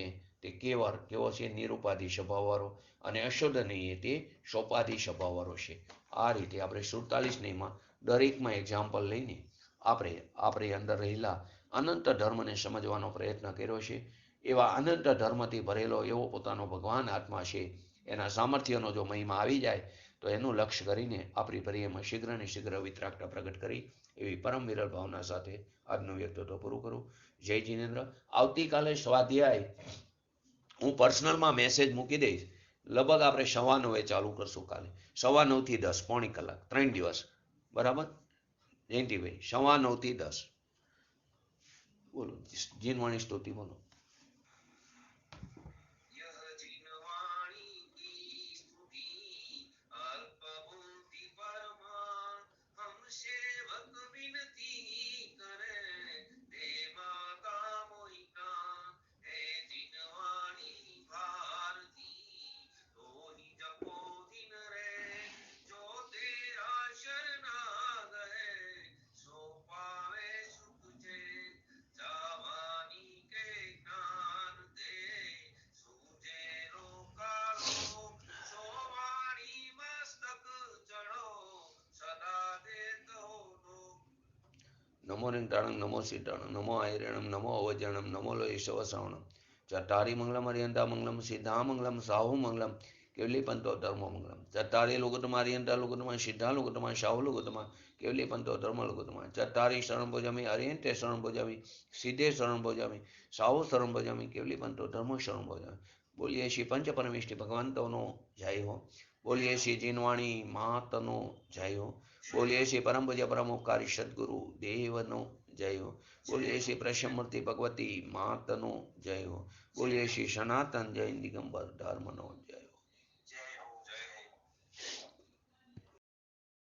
તે કેવળ કેવો છે? નિરુપાધિ સ્વભાવવાળો અને અશુદ્ધને તે સોપાધિ સ્વભાવવાળો છે. આ રીતે આપણે 47 નહીંમાં દરેકમાં એક્ઝામ્પલ લઈને આપણે અંદર રહેલા અનંત ધર્મને સમજવાનો પ્રયત્ન કર્યો છે. એવા અનંત ધર્મથી ભરેલો એવો પોતાનો ભગવાન આત્મા છે. એના સામર્થ્યનો જો મહિમા આવી જાય તો એનું લક્ષ્ય કરીને આપણી પ્રિયમાં શીઘ્ર ને શીઘ્ર વિતરાગતા પ્રગટ કરી એવી પરમ વિરલ ભાવના સાથે આજનું વ્યક્તિત્વ પૂરું કરું. જય જીનેન્દ્ર. આવતીકાલે સ્વાધ્યાય હું પર્સનલમાં મેસેજ મૂકી દઈશ. લગભગ આપણે 9:15 ચાલુ કરશું. કાલે 9:15 થી 10 પોણી કલાક 3 દિવસ. બરાબર જયંતિભાઈ? 9:15 થી 10 બોલો. જીનવાણી સ્તુતિ બોલો. નમો નિંતાણં નમો સિદ્ધાણં નમો આયરણં નમો અવજણં નમો લોહિશવસાવણં ચટારી મંગલમ અરિયંતા મંગલમ સિદ્ધા મંગલમ સાહુ મંગલમ કેવલી પંતો ધર્મ મંગલમ ચટારી લુગતમાં અરિયંતા લુગતમાં સિદ્ધા લુગતમાં સાહુ લુગતમાં કેવલી પંતો ધર્મ લુગતમાં ચટારી શરણ ભોજામી અરિયંતે શરણ ભોજામી સિદ્ધે શરણ ભોજામી સાહુ શરણ ભોજામી કેવલી પંતો ધર્મ શરણ ભોજામી. બોલીએ શ્રી પંચ પરમેષ્ઠી ભગવંતોનો જય હો. બોલીએ શ્રી જીનવાણી માતનો જય હો. બોલીએ શ્રી પરમ પૂજ્ય પરમોપકારી સદગુરુ દેવનો જય હો. બોલીએ શ્રી પ્રસમમૂર્તિ ભગવતી માતનો જય હો. બોલીએ શ્રી સનાતન જૈન દિગંબર ધર્મનો જય.